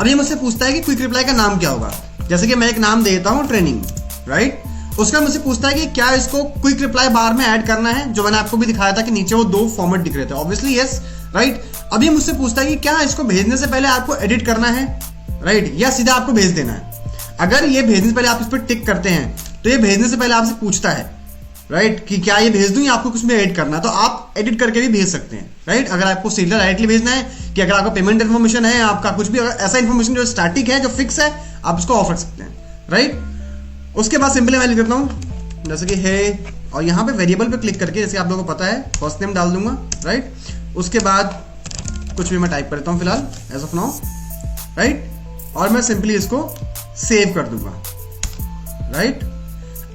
Speaker 1: अब ये मुझसे पूछता है कि क्विक रिप्लाई का नाम क्या होगा। जैसे कि मैं एक नाम देता हूं ट्रेनिंग, राइट। उसका मुझसे पूछता है कि क्या इसको क्विक रिप्लाई बार में ऐड करना है, जो मैंने आपको भी दिखाया था कि नीचे वो 2 फॉर्मेट दिख रहे थे, ऑब्वियसली यस, राइट। अब ये मुझसे पूछता है कि क्या इसको भेजने से पहले आपको एडिट करना है, राइट, या सीधा आपको भेज देना है। अगर ये भेजने से पहले आप इस पर टिक करते हैं तो ये भेजने से पहले आपसे पूछता है, राइट, कि क्या ये भेज दूं या आपको कुछ में एडिट करना है, तो आप एडिट करके भी भेज सकते हैं, राइट। अगर आपको सीधा डायरेक्टली भेजना है कि अगर आपका पेमेंट इन्फॉर्मेशन है, आपका कुछ भी ऐसा इन्फॉर्मेशन जो स्टैटिक है, जो फिक्स है, आप इसको ऑफ रख सकते हैं, राइट। उसके बाद सिंपली मैं लिख देता हूं जैसे कि है, और यहाँ पे वेरिएबल पे क्लिक करके, जैसे आप लोगों को पता है, फर्स्ट नेम डाल दूंगा, राइट। उसके बाद कुछ भी मैं टाइप करता हूँ फिलहाल एज ऑफ नाउ, राइट, और मैं सिंपली इसको सेव कर दूंगा, राइट।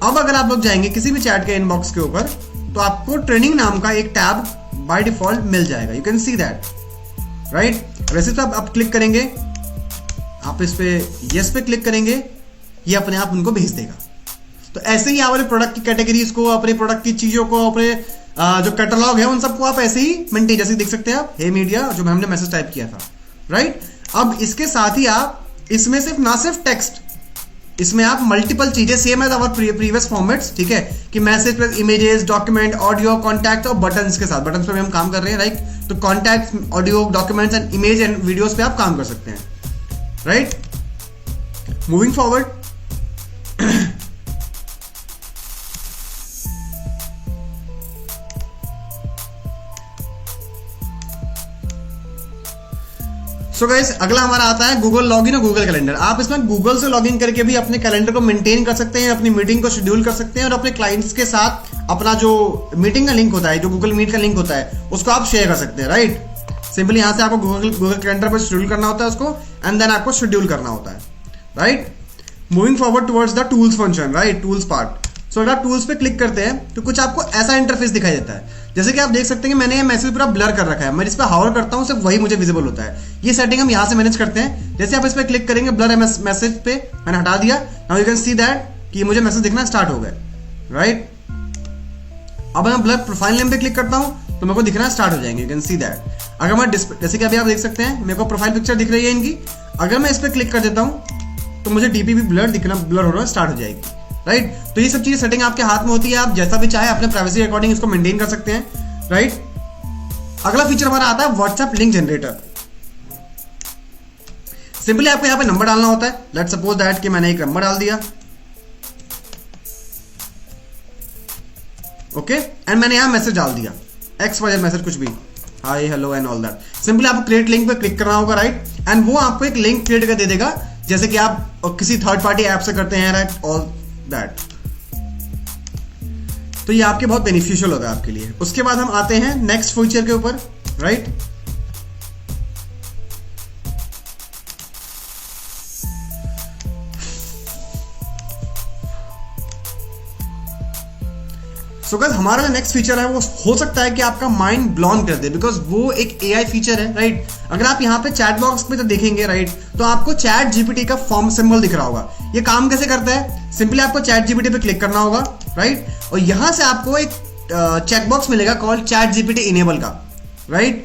Speaker 1: अब अगर आप लोग जाएंगे किसी भी चैट के इनबॉक्स के ऊपर तो आपको ट्रेनिंग नाम का एक टैब बाय डिफॉल्ट मिल जाएगा, you can see that, right. वैसे तो आप क्लिक करेंगे, आप इस पे यस पे क्लिक करेंगे, ये अपने आप उनको भेज देगा। तो ऐसे ही आप अपने प्रोडक्ट की कैटेगरीज को, अपने प्रोडक्ट की चीजों को, अपने जो कैटलॉग है उन सबको आप ऐसे ही मेंटेन, जैसे देख सकते हैं आप, हे मीडिया, जो हमने मैसेज टाइप किया था, राइट। अब इसके साथ ही आप इसमें ना सिर्फ टेक्स्ट, इसमें आप मल्टीपल चीजें same as our previous formats, ठीक है, कि message plus images, document, audio, contact और बटन्स के साथ, बटन्स पे भी हम काम कर रहे हैं, राइट। तो contact, audio, documents and image and videos पे आप काम कर सकते हैं, right. Moving forward, so guys, अगला हमारा आता है गूगल लॉगिन और गूगल कैलेंडर। आप इसमें गूगल से लॉगिन करके भी अपने कैलेंडर को मेंटेन कर सकते हैं, अपनी मीटिंग को शेड्यूल कर सकते हैं और अपने क्लाइंट्स के साथ अपना जो मीटिंग का लिंक होता है, जो गूगल मीट का लिंक होता है, उसको आप शेयर कर सकते हैं, राइट। सिंपली यहां से आपको गूगल कैलेंडर पर शेड्यूल करना होता है उसको, एंड देन आपको शेड्यूल करना होता है, right. Moving forward towards the tools function, right, tools part. So अगर आप टूल्स पे क्लिक करते हैं तो कुछ आपको ऐसा इंटरफेस दिखाई देता है। जैसे कि आप देख सकते हैं कि मैंने ये मैसेज पूरा ब्लर कर रखा है, मैं जिस पे हावर करता हूं सिर्फ वही मुझे विजिबल होता है। ये सेटिंग हम यहां से मैनेज करते हैं। जैसे आप इस पे क्लिक करेंगे, ब्लर मैसेज पे मैंने हटा दिया, now you can see that कि मुझे मैसेज दिखना स्टार्ट हो गए, राइट। अब मैं ब्लर प्रोफाइल नेम पे क्लिक करता हूं तो मेरे को दिखना स्टार्ट हो जाएंगे, यू कैन सी दैट। अगर मैं जैसे कि अभी आप देख सकते हैं मेरे को प्रोफाइल पिक्चर दिख रही है इनकी, अगर मैं इस पे क्लिक कर देता हूं तो मुझे डीपी भी ब्लर होना स्टार्ट हो जाएगी, राइट। तो ये सब चीजें सेटिंग आपके हाथ में होती है, आप जैसा भी चाहे अपने प्राइवेसी के अकॉर्डिंग इसको मेंटेन कर सकते हैं, राइट। अगला फीचर हमारा आता है व्हाट्सएप लिंक जनरेटर। सिंपली आपको यहां पे नंबर डालना होता है। लेट्स सपोज दैट कि मैंने एक नंबर डाल दिया, ओके, एंड मैंने यहां मैसेज डाल दिया, XYZ मैसेज, कुछ भी, hi, hello and all that. Simply आपको क्रिएट लिंक पे क्लिक करना होगा, राइट, एंड वो आपको एक लिंक क्रिएट कर दे देगा, जैसे कि आप किसी थर्ड पार्टी ऐप से करते हैं, राइट, ऑल दैट। तो ये आपके बहुत बेनिफिशियल होगा आपके लिए। उसके बाद हम आते हैं नेक्स्ट फीचर के ऊपर, राइट। सो गाइस, हमारा जो नेक्स्ट फीचर है वो हो सकता है कि आपका माइंड ब्लॉन कर दे, बिकॉज वो एक AI फीचर है, राइट। अगर आप यहाँ पे चैट बॉक्स में तो देखेंगे, राइट, तो आपको चैट GPT का फॉर्म सिंबल दिख रहा होगा। ये काम कैसे करता है? सिंपली आपको चैट GPT पे क्लिक करना होगा, राइट, और यहां से आपको एक चेकबॉक्स मिलेगा कॉल्ड चैट GPT इनेबल का, राइट।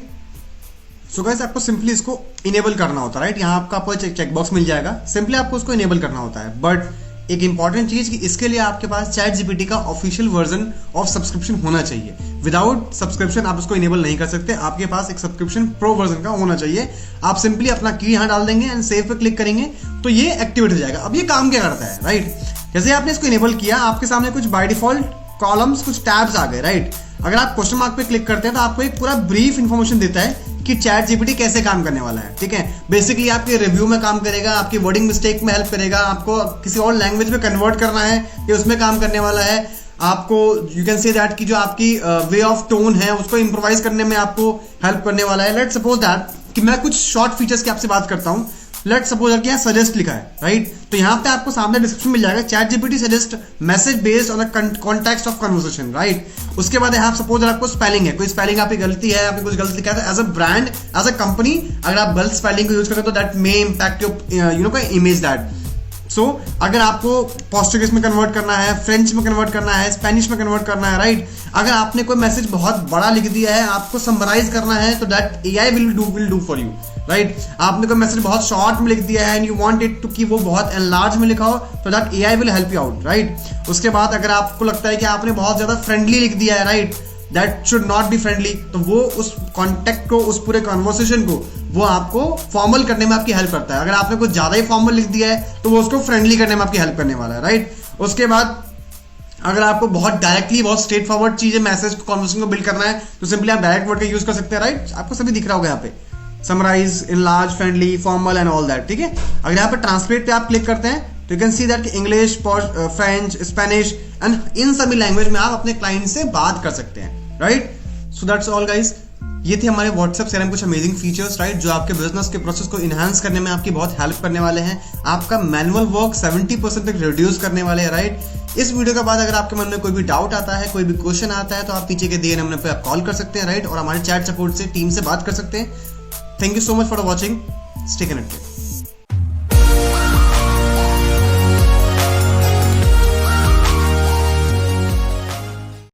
Speaker 1: सो गाइस, आपको सिंपली इसको इनेबल करना होता है, राइट। यहाँ आपको चेकबॉक्स मिल जाएगा, सिंपली आपको उसको इनेबल करना होता है। बट एक इंपॉर्टेंट चीज कि इसके लिए आपके पास चैट GPT का ऑफिशियल वर्जन ऑफ सब्सक्रिप्शन होना चाहिए। विदाउट सब्सक्रिप्शन आप उसको इनेबल नहीं कर सकते, आपके पास एक सब्सक्रिप्शन प्रो वर्जन का होना चाहिए। आप सिंपली अपना की यहां डाल देंगे एंड सेव पे क्लिक करेंगे तो ये एक्टिवेट हो जाएगा। अब ये काम क्या करता है, राइट, जैसे आपने इसको इनेबल किया, आपके सामने कुछ बाय डिफॉल्ट कॉलम्स, कुछ टैब्स आ गए, राइट। अगर आप क्वेश्चन मार्क पे क्लिक करते हैं तो आपको एक पूरा ब्रीफ इंफॉर्मेशन देता है कि चैट GPT कैसे काम करने वाला है, ठीक है। बेसिकली आपके रिव्यू में काम करेगा, आपकी वर्डिंग मिस्टेक में हेल्प करेगा, आपको किसी और लैंग्वेज में कन्वर्ट करना है ये उसमें काम करने वाला है, आपको यू कैन से दैट कि जो आपकी वे ऑफ टोन है उसको इंप्रोवाइज करने में आपको हेल्प करने वाला है। लेट्स सपोज दैट कि मैं कुछ शॉर्ट फीचर्स की आपसे बात करता हूं। लेट्स सपोज दैट कि यहाँ सजेस्ट लिखा है, राइट, तो यहाँ पे आपको सामने डिस्क्रिप्शन मिल जाएगा chat GPT suggest message based on the context of conversation, right. उसके बाद यहाँ सपोज आपको स्पेलिंग है, कोई स्पेलिंग आपकी गलती है, आपने कुछ गलत लिखा है, as a brand, as a company अगर आप गलत स्पेलिंग को यूज करते हो तो that may impact your you know image that. So अगर आपको पोर्टुगीज में कन्वर्ट करना है, फ्रेंच में कन्वर्ट करना है, स्पेनिश में कन्वर्ट करना है, राइट, अगर आपने कोई मैसेज बहुत बड़ा लिख दिया है, आपको समराइज करना है, तो that AI will do for you, right. आपने कोई मैसेज बहुत शॉर्ट में लिख दिया है and you want it to कि वो बहुत एनलार्ज में लिखा हो, तो that AI will help you out, right. उसके बाद अगर आपको लगता है कि आपने बहुत ज्यादा फ्रेंडली लिख दिया है, right, that should not be friendly, तो वो उस कॉन्टेक्ट को, उस पूरे कॉन्वर्सेशन को वो आपको फॉर्मल करने में आपकी हेल्प करता है। अगर आपने कुछ ज्यादा ही फॉर्मल लिख दिया है तो वो उसको फ्रेंडली करने में आपकी हेल्प करने वाला है, राइट। उसके बाद अगर आपको बहुत डायरेक्टली, बहुत स्ट्रेट फॉरवर्ड चीजें, मैसेज कॉन्वर्सेशन को बिल्ड करना है, तो सिंपली आप डायरेक्ट वर्ड का यूज कर सकते हैं, राइट। आपको सभी दिख रहा होगा यहाँ पे, summarise, enlarge, friendly, formal and all that, ठीक है। अगर यहाँ पे ट्रांसलेट पे आप क्लिक करते हैं तो you can see that English, French, Spanish and in सभी लैंग्वेज में आप अपने क्लाइंट से बात कर सकते हैं, right. So that's all guys, ये थे हमारे व्हाट्सएप सीआरएम कुछ अमेजिंग फीचर्स, राइट, जो आपके बिजनेस के प्रोसेस को इनहांस करने में आपकी बहुत हेल्प करने वाले हैं, आपका मैनुअल वर्क 70% तक रिड्यूस करने वाले हैं, राइट। इस वीडियो के बाद अगर आपके मन में कोई भी डाउट आता है, कोई भी क्वेश्चन आता है, तो आप पीछे के दिए नंबर पे आप कॉल कर सकते हैं, राइट, और हमारे चैट सपोर्ट से टीम से बात कर सकते हैं। Thank you so much for watching, stay connected.